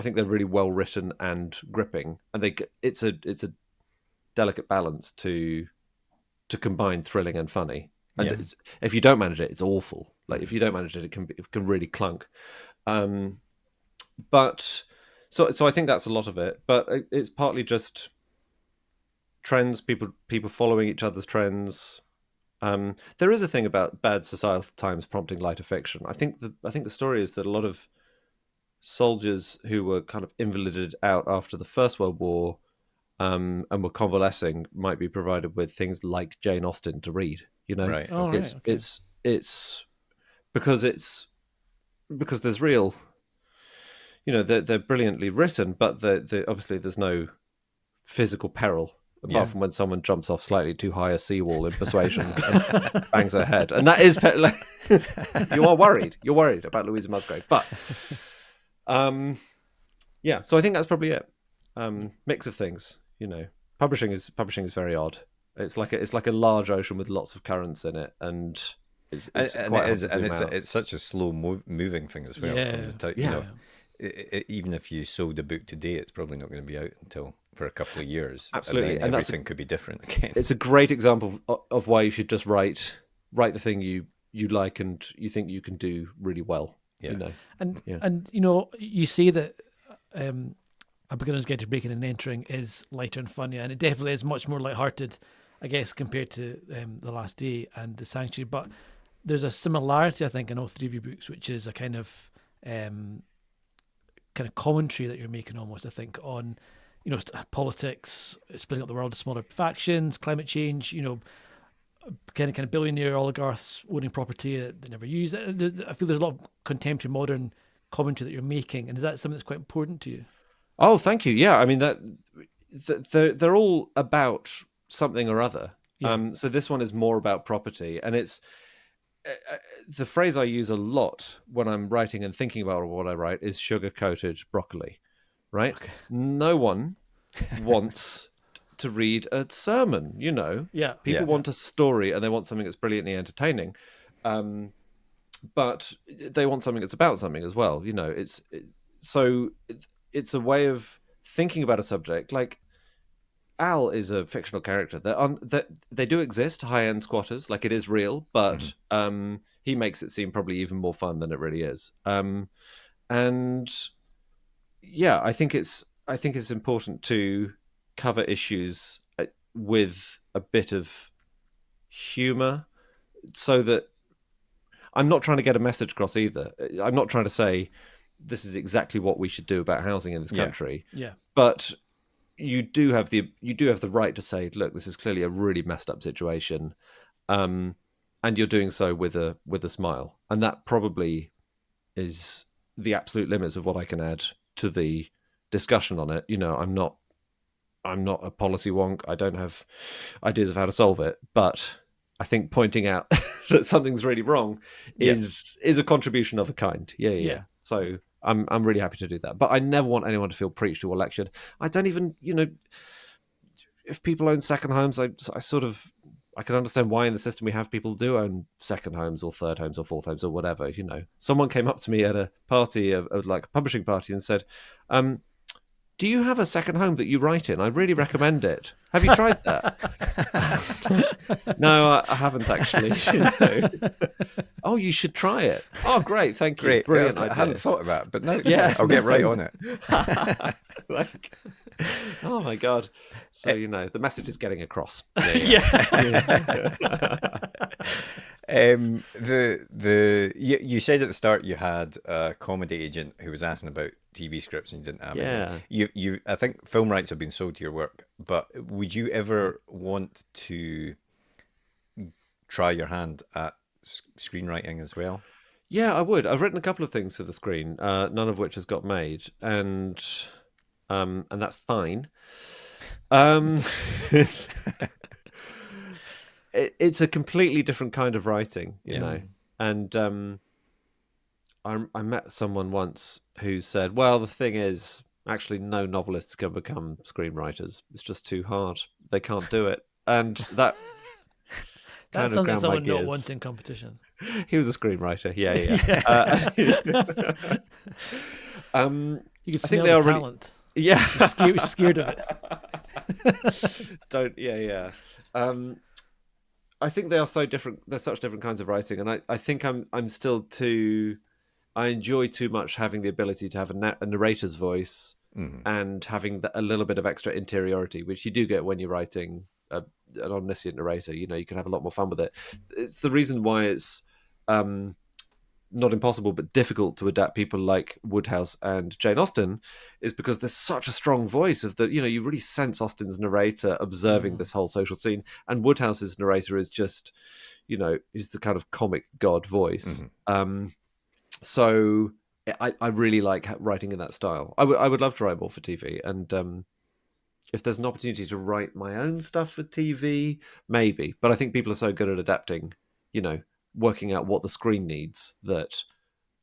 think they're really well written and gripping, and it's a delicate balance to combine thrilling and funny. And if you don't manage it, it's awful. Like if you don't manage it, it can really clunk. But so I think that's a lot of it. But it's partly just trends, people following each other's trends. There is a thing about bad societal times prompting lighter fiction. I think the story is that a lot of soldiers who were kind of invalided out after the First World War and were convalescing might be provided with things like Jane Austen to read. Right. Oh, right. Okay. It's because there's real. They're brilliantly written, but obviously there's no physical peril. Apart from when someone jumps off slightly too high a seawall in Persuasion and bangs her head. And that is... you are worried. You're worried about Louisa Musgrave. But, so I think that's probably it. Mix of things, Publishing is very odd. It's like a large ocean with lots of currents in it. And it's such a slow moving thing as well. Yeah. From the time, even if you sold a book today, it's probably not going to be out until for a couple of years. Absolutely, and everything could be different again. It's a great example of why you should just write the thing you like and you think you can do really well. And you say that A Beginner's Guide to Breaking and Entering is lighter and funnier, and it definitely is much more lighthearted, I guess, compared to The Last Day and The Sanctuary. But there's a similarity, I think, in all three of your books, which is a kind of commentary that you're making almost, I think, on politics, splitting up the world into smaller factions, climate change, kind of billionaire oligarchs owning property that they never use. I feel there's a lot of contemporary modern commentary that you're making, and is that something that's quite important to you? Oh, thank you. Yeah, I mean they're all about something or other. Yeah. So this one is more about property, and it's the phrase I use a lot when I'm writing and thinking about what I write is sugar-coated broccoli, right? Okay. No one wants to read a sermon, Yeah. People want a story and they want something that's brilliantly entertaining, but they want something that's about something as well. It's a way of thinking about a subject. Like Al is a fictional character. That they do exist, high-end squatters. Like it is real, but he makes it seem probably even more fun than it really is. And yeah, I think it's important to cover issues with a bit of humor, so that I'm not trying to get a message across either. I'm not trying to say this is exactly what we should do about housing in this country. Yeah. But you do have the right to say, look, this is clearly a really messed up situation, and you're doing so with a smile, and that probably is the absolute limits of what I can add to the discussion on it. I'm not a policy wonk. I don't have ideas of how to solve it, but I think pointing out that something's really wrong is a contribution of a kind. Yeah. So I'm really happy to do that. But I never want anyone to feel preached to or lectured. I don't even, if people own second homes, I sort of I can understand why in the system we have people do own second homes or third homes or fourth homes or whatever. You know, someone came up to me at a party, of like a publishing party, and said, "Do you have a second home that you write in? I really recommend it. Have you tried that?" No, I haven't actually. Oh, you should try it. Oh, great, thank you. Great. Brilliant I idea. hadn't thought of that, but no, Yeah, I'll get right on it. Like, oh my god! So you know the message is getting across. You said at the start you had a comedy agent who was asking about TV scripts and you didn't have any. You I think film rights have been sold to your work, but would you ever want to try your hand at screenwriting as well? Yeah, I would. I've written a couple of things for the screen, none of which has got made, and that's fine. It's a completely different kind of writing, you know. And I met someone once who said, "Well, the thing is, actually, no novelists can become screenwriters. It's just too hard. They can't do it." And that That kind of sounds like ground my someone not gears. wanting competition. He was a screenwriter. Yeah. You could I think smell they the already- talent. Yeah. You're scared of it. Don't. Yeah. I think they are so different. They're such different kinds of writing, and I think I'm still too. I enjoy too much having the ability to have a narrator's voice and having a little bit of extra interiority, which you do get when you're writing an omniscient narrator. You know, you can have a lot more fun with it. It's the reason why it's not impossible but difficult to adapt people like Wodehouse and Jane Austen, is because there's such a strong voice of the, you know, you really sense Austen's narrator observing this whole social scene, and Wodehouse's narrator is just, you know, is the kind of comic god voice. So I really like writing in that style. I would love to write more for TV, and if there's an opportunity to write my own stuff for TV, maybe. But I think people are so good at adapting, you know, working out what the screen needs, that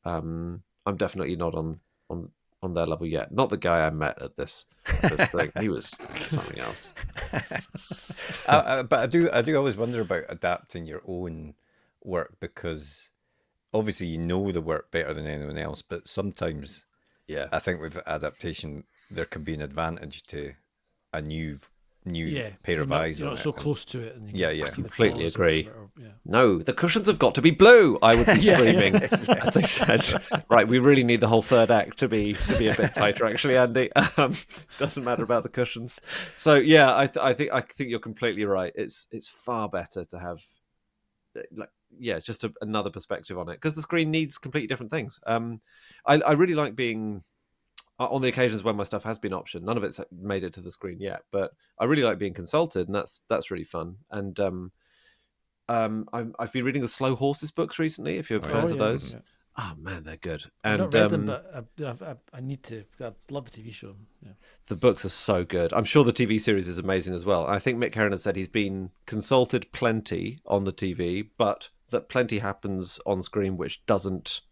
I'm definitely not on their level yet. Not the guy I met at this thing. He was something else. But I do always wonder about adapting your own work, because obviously you know the work better than anyone else, but sometimes I think with adaptation there can be an advantage to a new pair of eyes. You're on not it. so close to it. And you Yeah, can yeah. see the Completely flaws or agree. whatever, yeah. No, the cushions have got to be blue. I would be screaming as they said. Right, we really need the whole third act to be a bit tighter, actually, Andy. Doesn't matter about the cushions. So yeah, I think you're completely right. It's far better to have just another perspective on it, because the screen needs completely different things. I really like being on the occasions when my stuff has been optioned. None of it's made it to the screen yet, but I really like being consulted, and that's really fun. And I've been reading the Slow Horses books recently. If you're fans of those, oh man, they're good. I've And not read them, but I need to. I love the TV show. Yeah. the books are so good. I'm sure the TV series is amazing as well. I think Mick Herron has said he's been consulted plenty on the TV, but that plenty happens on screen which didn't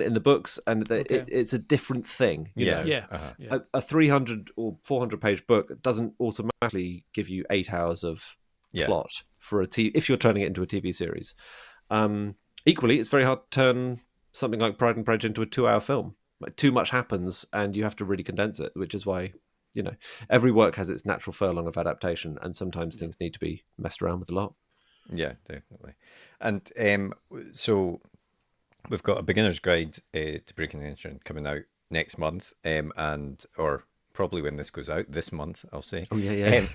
in the books, and it's a different thing. You know? A 300 or 400 page book doesn't automatically give you 8 hours of plot for if you're turning it into a TV series. Equally, it's very hard to turn something like Pride and Prejudice into a 2-hour film. Like, too much happens, and you have to really condense it, which is why, you know, every work has its natural furlong of adaptation, and sometimes things need to be messed around with a lot. Yeah, definitely. And so we've got a beginner's guide to breaking and entering coming out next month, or probably when this goes out this month, I'll say. Oh yeah.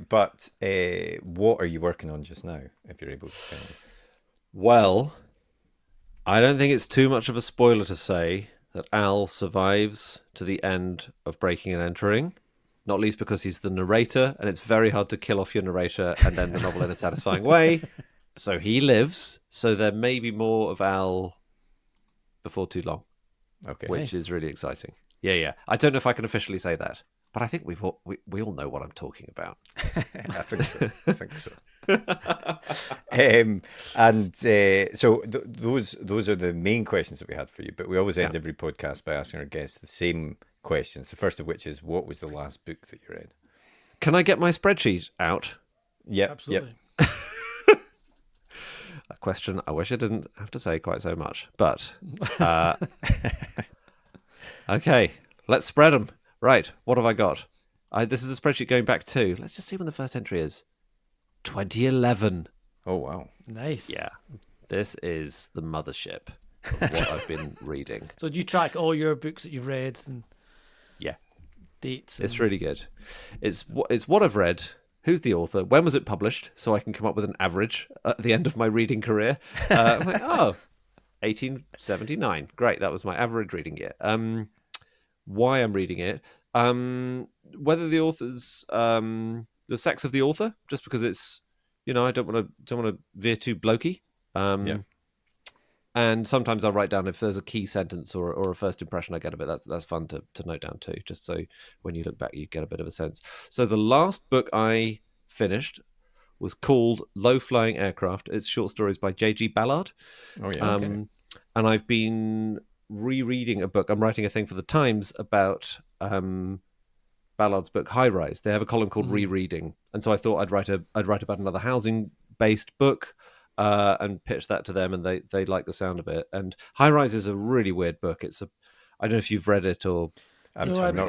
But what are you working on just now, if you're able to tell us? Well, I don't think it's too much of a spoiler to say that Al survives to the end of breaking and entering. Not least because he's the narrator, and it's very hard to kill off your narrator and end the novel in a satisfying way. So he lives. So there may be more of Al before too long, which is really exciting. Yeah. I don't know if I can officially say that, but I think we all know what I'm talking about. I think so. So those are the main questions that we had for you. But we always end every podcast by asking our guests the same questions. The first of which is, what was the last book that you read? Can I get my spreadsheet out? Yep. Absolutely. A question I wish I didn't have to say quite so much, but okay, let's spread them. Right, what have I got? This is a spreadsheet going back to. Let's just see when the first entry is. 2011. Oh wow. Nice. Yeah, this is the mothership of what I've been reading. So do you track all your books that you've read and Yeah, dates? it's really good. It's what I've read. Who's the author? When was it published? So I can come up with an average at the end of my reading career. I'm like, 1879. Great, that was my average reading year. Why I'm reading it? Whether the author's the sex of the author, just because it's, I don't want to veer too blokey. And sometimes I'll write down if there's a key sentence or a first impression I get of it. That's fun to note down too, just so when you look back you get a bit of a sense. So the last book I finished was called Low Flying Aircraft. It's short stories by J.G. Ballard. Oh yeah. Okay. And I've been rereading a book. I'm writing a thing for the Times about Ballard's book High Rise. They have a column called Rereading, and so I thought I'd write about another housing-based book. And pitch that to them, and they like the sound of it. And High Rise is a really weird book. I don't know if you've read it or. I've I've not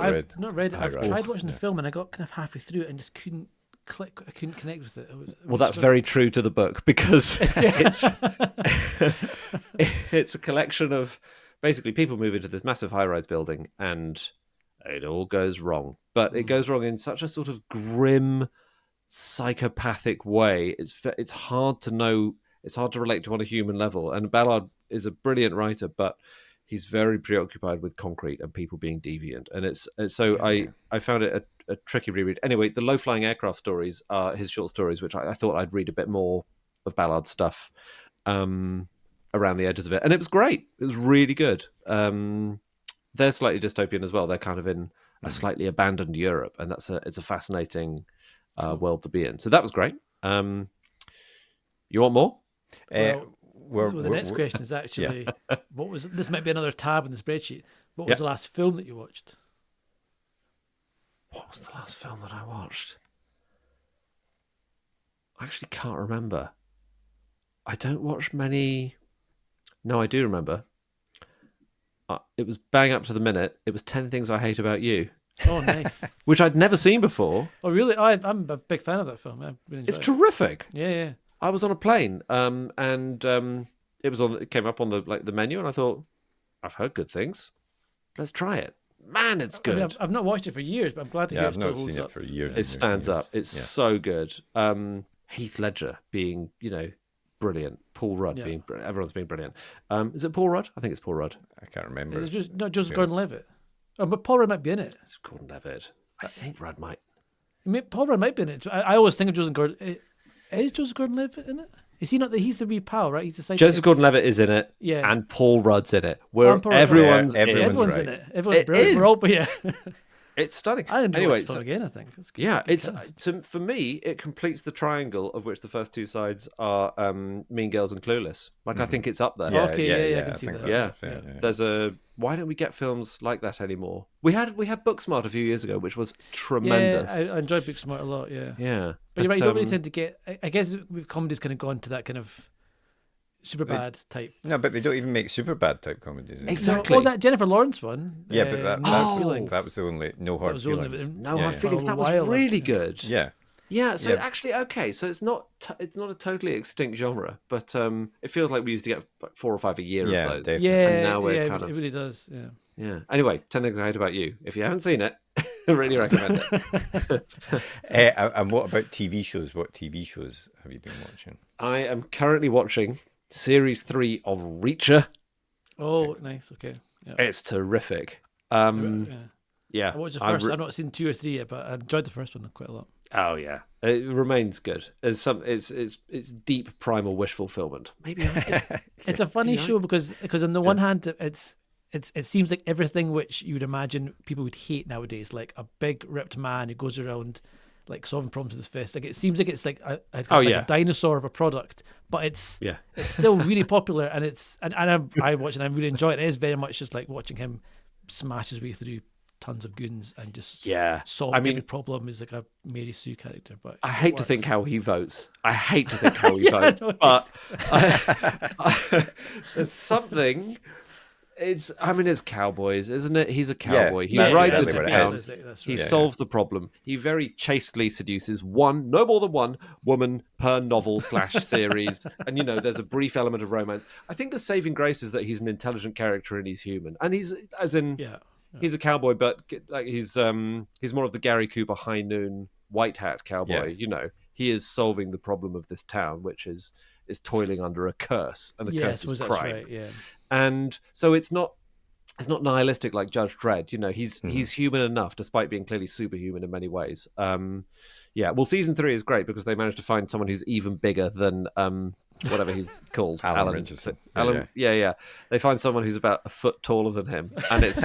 read it. I've tried watching the film and I got kind of halfway through it and just couldn't click. I couldn't connect with it. Well, that's very true to the book because it's a collection of basically people move into this massive high-rise building and it all goes wrong. But it goes wrong in such a sort of grim, psychopathic way. It's hard to know. It's hard to relate to on a human level. And Ballard is a brilliant writer, but he's very preoccupied with concrete and people being deviant. And I found it a tricky reread. Anyway, the Low Flying Aircraft stories are his short stories, which I thought I'd read a bit more of Ballard's stuff around the edges of it. And it was great. It was really good. They're slightly dystopian as well. They're kind of in a slightly abandoned Europe, and it's a fascinating world to be in. So that was great. You want more? Well, the next question is actually, what was this? Might be another tab in the spreadsheet. What was the last film that you watched? What was the last film that I watched? I actually can't remember. I don't watch many. No, I do remember. It was bang up to the minute. It was 10 Things I Hate About You. Oh, nice. Which I'd never seen before. Oh, really? I'm a big fan of that film. I really It's enjoy it. terrific. Yeah. I was on a plane, and it came up on the menu, and I thought, I've heard good things. Let's try it. Man, it's good. I mean, I've not watched it for years, but I'm glad to hear I've it still not holds seen up. it for years. It stands up. It's so good. Heath Ledger being, brilliant. Paul Rudd being brilliant. Everyone's being brilliant. Is it Paul Rudd? I think it's Paul Rudd. I can't remember. It's just not Joseph Gordon-Levitt. Oh, but Paul Rudd might be in it. It's Gordon-Levitt. I think Rudd might. I mean, Paul Rudd might be in it. I always think of Joseph Gordon. Is Joseph Gordon-Levitt in it? Is he not? He's the wee pal, right? He's the sidekick. Joseph Gordon-Levitt is in it. Yeah. And Paul Rudd's in it. Everyone's Everyone's right. in it. Everyone's It brilliant. is. We're all, yeah. It's stunning. I enjoy Anyway, this film again. I think. It's good. yeah, Good it's cast. for me. It completes the triangle of which the first two sides are Mean Girls and Clueless. I think it's up there. Yeah, Okay, yeah, I can I see think that. that's Yeah. fair, There's why don't we get films like that anymore? We had Booksmart a few years ago, which was tremendous. Yeah, I enjoy Booksmart a lot. Yeah. Yeah, But you're right. You don't really tend to get. I guess with comedy's kind of gone to that kind of super bad type. No, but they don't even make super bad type comedies anymore. Exactly. Oh, that Jennifer Lawrence one. Yeah, but No Hard Feelings. that was the only No Hard was the only- Feelings. No Yeah, Hard yeah. Feelings. For a That was while, really actually. good. Yeah. Yeah, so Yeah. actually, okay, so it's not a totally extinct genre, but it feels like we used to get like 4 or 5 a year Yeah, of those. definitely. Yeah, And now we're yeah, kind it of- really does. Yeah. Yeah. Anyway, 10 Things I Hate About You. If you haven't seen it, I really recommend it. And what about TV shows? What TV shows have you been watching? I am currently watching Series 3 of Reacher. Oh, nice. Okay. Yeah. It's terrific. Yeah. Yeah. I watched the first. I've not seen 2 or 3 yet, but I enjoyed the first one quite a lot. Oh yeah, it remains good. It's deep primal wish fulfillment. Maybe It's a funny show because on the one hand, it seems like everything which you would imagine people would hate nowadays, like a big ripped man who goes around like solving problems with his fist. Like it seems like it's like a dinosaur of a product, but it's still really popular, and I watch it and I really enjoy it. It is very much just like watching him smash his way through tons of goons and just Yeah. solve I mean, every problem is like a Mary Sue character. But I it hate to think works. how he votes. I hate to think how he Yeah, I votes. know, But there's something. It's cowboys, isn't it? He's a cowboy. He that's rides exactly into what it town. is. That's He right. solves the problem. He very chastely seduces no more than one woman per novel / series. And, there's a brief element of romance. I think the saving grace is that he's an intelligent character and he's human. And he's, as in, Yeah. he's a cowboy, but like he's more of the Gary Cooper high noon white hat cowboy. He is solving the problem of this town, which is toiling under a curse, and the Yeah, I curse is suppose crime. that's right. Yeah. And so it's not nihilistic like Judge Dredd. He's human enough, despite being clearly superhuman in many ways. Well, season 3 is great because they managed to find someone who's even bigger than whatever he's called, Alan Richardson. Yeah. They find someone who's about a foot taller than him, and it's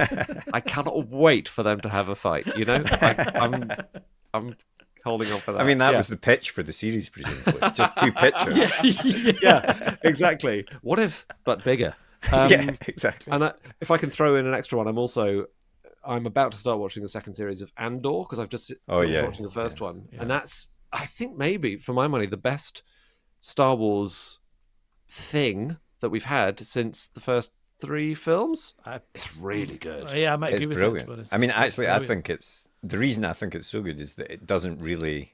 I cannot wait for them to have a fight. I'm holding on for that. I mean, that was the pitch for the series, presumably. Just 2 pictures. Yeah, exactly. What if, but bigger? Yeah, exactly. And if I can throw in an extra one, I'm about to start watching the second series of Andor because I've just finished watching the first one, and that's, I think, maybe for my money the best Star Wars thing that we've had since the first 3 films. It's really good. Yeah, I might agree It's with brilliant. that. I mean, actually, I think the reason I think it's so good is that it doesn't really.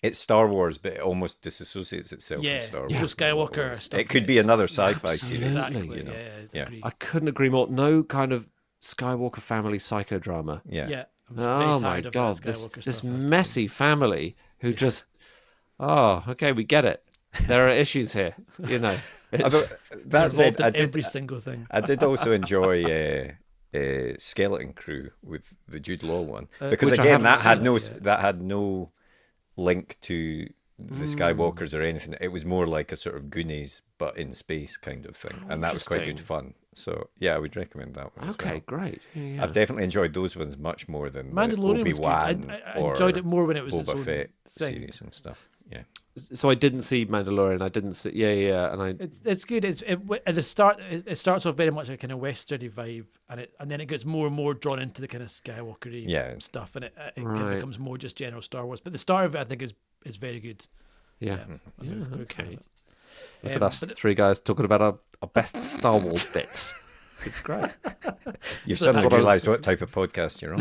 It's Star Wars, but it almost disassociates itself from Star Wars. Yeah, Skywalker stuff. It could be another sci-fi series. Exactly. Yeah. Yeah. I couldn't agree more. No kind of Skywalker family psychodrama. Yeah. I'm very Oh my tired of god, that this Skywalker this stuff. messy family who just okay, we get it. There are issues here, Although, that said, involved in every single thing. I did also enjoy Skeleton Crew with the Jude Law one because Which I again haven't that had no link to the Skywalkers or anything. It was more like a sort of Goonies but in space kind of thing, and that was quite good fun. So yeah, I would recommend that one. Okay, as well. great. Yeah. I've definitely enjoyed those ones much more than the Mandalorian was good. Obi-Wan I or enjoyed it more when it was its Boba own Fett thing. series and stuff. Yeah. So I didn't see Mandalorian. I didn't see. Yeah. And It's good. At the start, it starts off very much a kind of westerny vibe, and then it gets more and more drawn into the kind of Skywalker-y stuff, and it kind of becomes more just general Star Wars. But the start of it, I think, is very good. Yeah. I'm Okay. Look Look at us, 3 guys talking about our best Star Wars bits. It's great. You've suddenly realised what type of podcast you're on.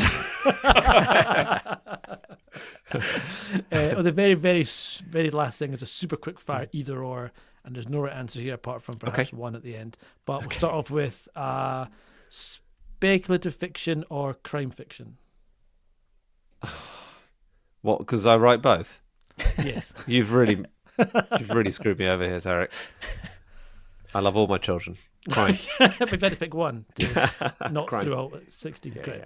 The very, very, very last thing is a super quick fire either or, and there's no right answer here apart from perhaps one at the end. But we'll start off with speculative fiction or crime fiction. What? Because I write both. Yes. You've really screwed me over here, Tarek. I love all my children. Crime. We've had to pick one to not Crime. through all 16. Great.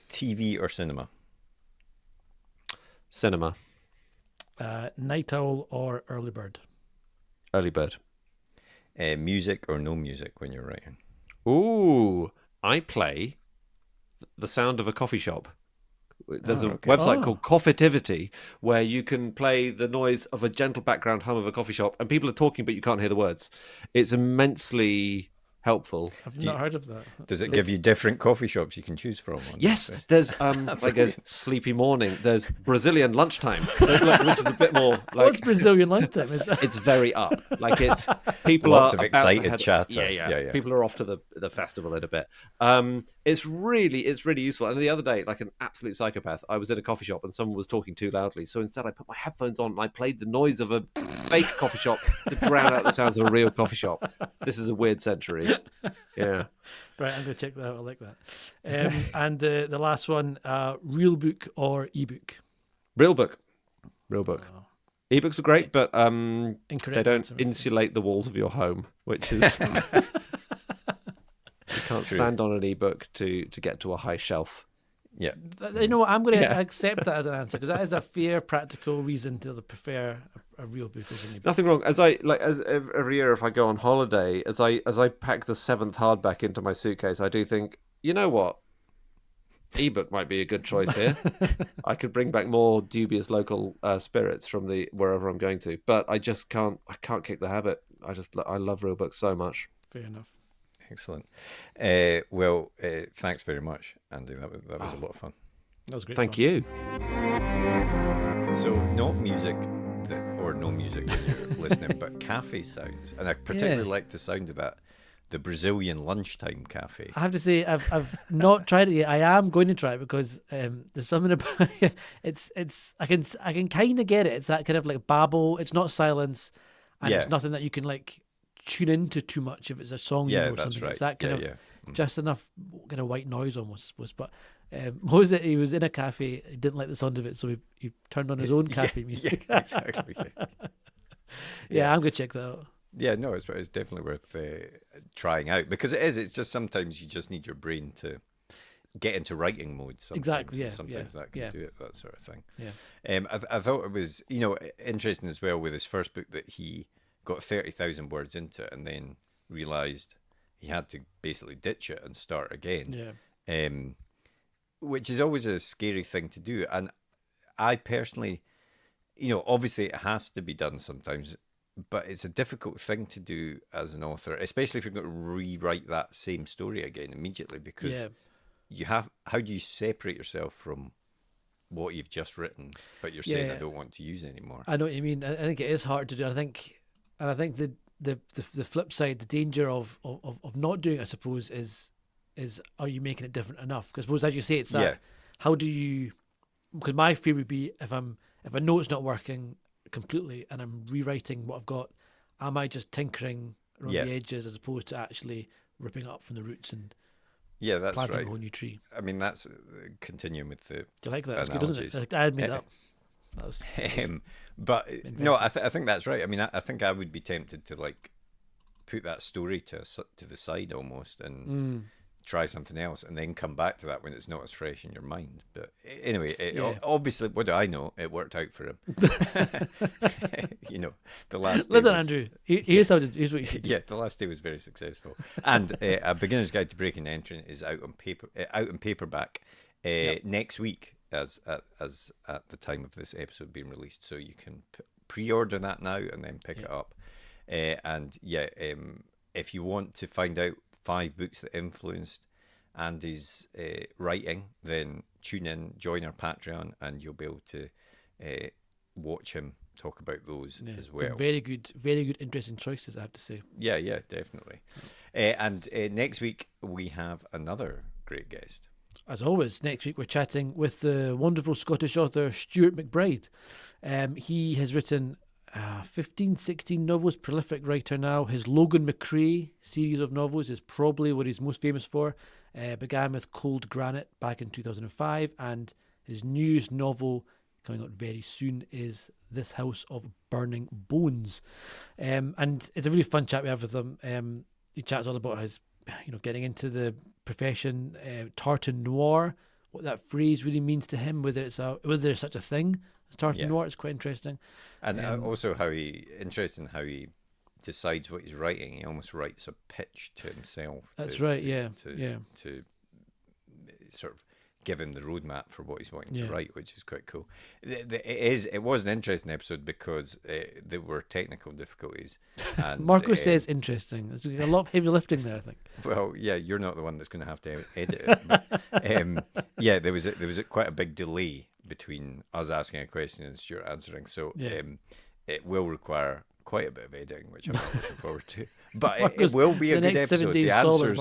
TV or cinema? Cinema. Night owl or early bird? Early bird. Music or no music when you're writing? Ooh, I play the sound of a coffee shop. There's a okay. website called Coffeetivity where you can play the noise of a gentle background hum of a coffee shop, and people are talking, but you can't hear the words. It's immensely helpful. I've not heard of that. Does it give you different coffee shops you can choose from? Yes, there's there's Sleepy Morning, there's Brazilian Lunchtime, which is a bit more like What's Brazilian lunchtime? Is that? it's very up. Like it's people Lots are of about to excited head- chatter. Yeah. People are off to the festival in a bit. It's really useful. And the other day, like an absolute psychopath, I was in a coffee shop and someone was talking too loudly. So instead, I put my headphones on and I played the noise of a fake coffee shop to drown out the sounds of a real coffee shop. This is a weird century. Yeah. Right, I'm going to check that out. I like that. And the last one, real book or ebook? Real book. Oh, Ebooks are great, but incorrect they don't answer. insulate the walls of your home, which is you can't stand on an ebook to get to a high shelf. Yeah. You know what? I'm going to accept that as an answer because that is a fair, practical reason to prefer a real book over an ebook. Nothing wrong. As every year, if I go on holiday, as I pack the 7th hardback into my suitcase, I do think, you know what, ebook might be a good choice here. I could bring back more dubious local spirits from wherever I'm going to, but I just can't. I can't kick the habit. I love real books so much. Fair enough. Excellent. Thanks very much, Andy. That was a lot of fun. That was great. Thank fun. you. So, not music or no music when you're listening, but cafe sounds. And I particularly like the sound of that, the Brazilian lunchtime cafe. I have to say, I've not tried it yet. I am going to try it because there's something about it's. I can kind of get it. It's that kind of like babble. It's not silence, and it's nothing that you can like tune into too much if it's a song or something. Right. It's that kind of just enough kind of white noise almost, I suppose. But what was it? He was in a cafe. He didn't like the sound of it, so he turned on his own cafe music. Yeah, exactly. Yeah, I'm gonna check that out. Yeah, no, it's definitely worth trying out because it is. It's just sometimes you just need your brain to get into writing mode. Sometimes. Exactly. Yeah. Sometimes that can do it. That sort of thing. Yeah. I thought it was interesting as well with his first book that he got 30,000 words into it and then realised he had to basically ditch it and start again. Yeah. Which is always a scary thing to do, and I personally, obviously it has to be done sometimes. But it's a difficult thing to do as an author, especially if you're going to rewrite that same story again immediately, because you have. How do you separate yourself from what you've just written, but you're saying I don't want to use anymore? I know what you mean. I think it is hard to do. I think the flip side, the danger of not doing it, I suppose, is are you making it different enough? Because I suppose, as you say, it's that. How do you? Because my fear would be if I know it's not working completely and I'm rewriting what I've got, am I just tinkering around the edges as opposed to actually ripping up from the roots and that's planting right. a whole new tree? I mean, that's continuing with the. Do you like that? It's analogies. good, isn't it? I admit that. That was but no, I think that's right. I mean, I think I would be tempted to like put that story to the side almost and try something else and then come back to that when it's not as fresh in your mind. But anyway, obviously, what do I know? It worked out for him. The last day listen, Andrew, here's what you do. Yeah, the last day was very successful. And A Beginner's Guide to Breaking and Entering is out in paperback next week as at the time of this episode being released. So you can pre-order that now and then pick it up. If you want to find out 5 books that influenced Andy's writing, then tune in, join our Patreon, and you'll be able to watch him talk about those as well. Some very good, interesting choices, I have to say. Yeah, definitely. And next week we have another great guest. As always, next week we're chatting with the wonderful Scottish author Stuart McBride. He has written 15, 16 novels, prolific writer now. His Logan McCrae series of novels is probably what he's most famous for. Began with Cold Granite back in 2005, and his newest novel coming out very soon is This House of Burning Bones. And it's a really fun chat we have with him. He chats all about his, getting into the profession, tartan noir, what that phrase really means to him, whether there's such a thing as tartan noir. It's quite interesting. And also how he decides what he's writing. He almost writes a pitch to himself. That's right. To sort of give him the roadmap for what he's wanting to write, which is quite cool. It was an interesting episode because there were technical difficulties. And, Marco says interesting. There's a lot of heavy lifting there, I think. Well, you're not the one that's going to have to edit it. But, there was quite a big delay between us asking a question and Stuart answering. So it will require quite a bit of editing, which I'm not looking forward to. But it will be a good episode. The answers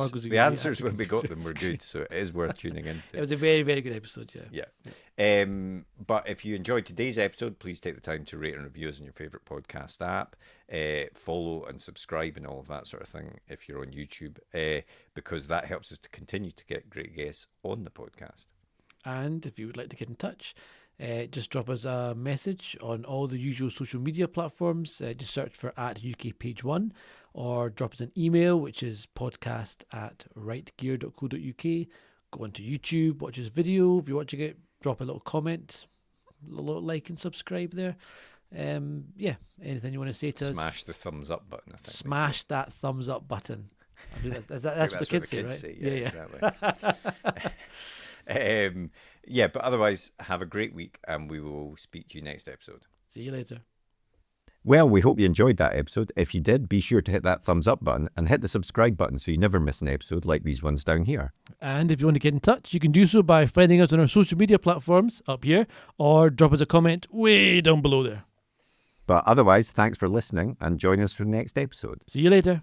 when we got them were good, so it is worth tuning into. It was a very, very good episode, yeah. But if you enjoyed today's episode, please take the time to rate and review us on your favourite podcast app, follow and subscribe and all of that sort of thing if you're on YouTube, because that helps us to continue to get great guests on the podcast. And if you would like to get in touch, just drop us a message on all the usual social media platforms. Just search for @UKPage1 or drop us an email, which is podcast@rightgear.co.uk. Go onto YouTube, watch this video. If you're watching it, drop a little comment, a little like and subscribe there. Anything you want to say to us? Smash the thumbs up button, I think. Smash that thumbs up button. I mean, that's what the kids say, right? Exactly. But otherwise, have a great week and we will speak to you next episode. See you later. Well, we hope you enjoyed that episode. If you did, be sure to hit that thumbs up button and hit the subscribe button so you never miss an episode like these ones down here. And if you want to get in touch, you can do so by finding us on our social media platforms up here, or drop us a comment way down below there. But otherwise, thanks for listening and join us for the next episode. See you later.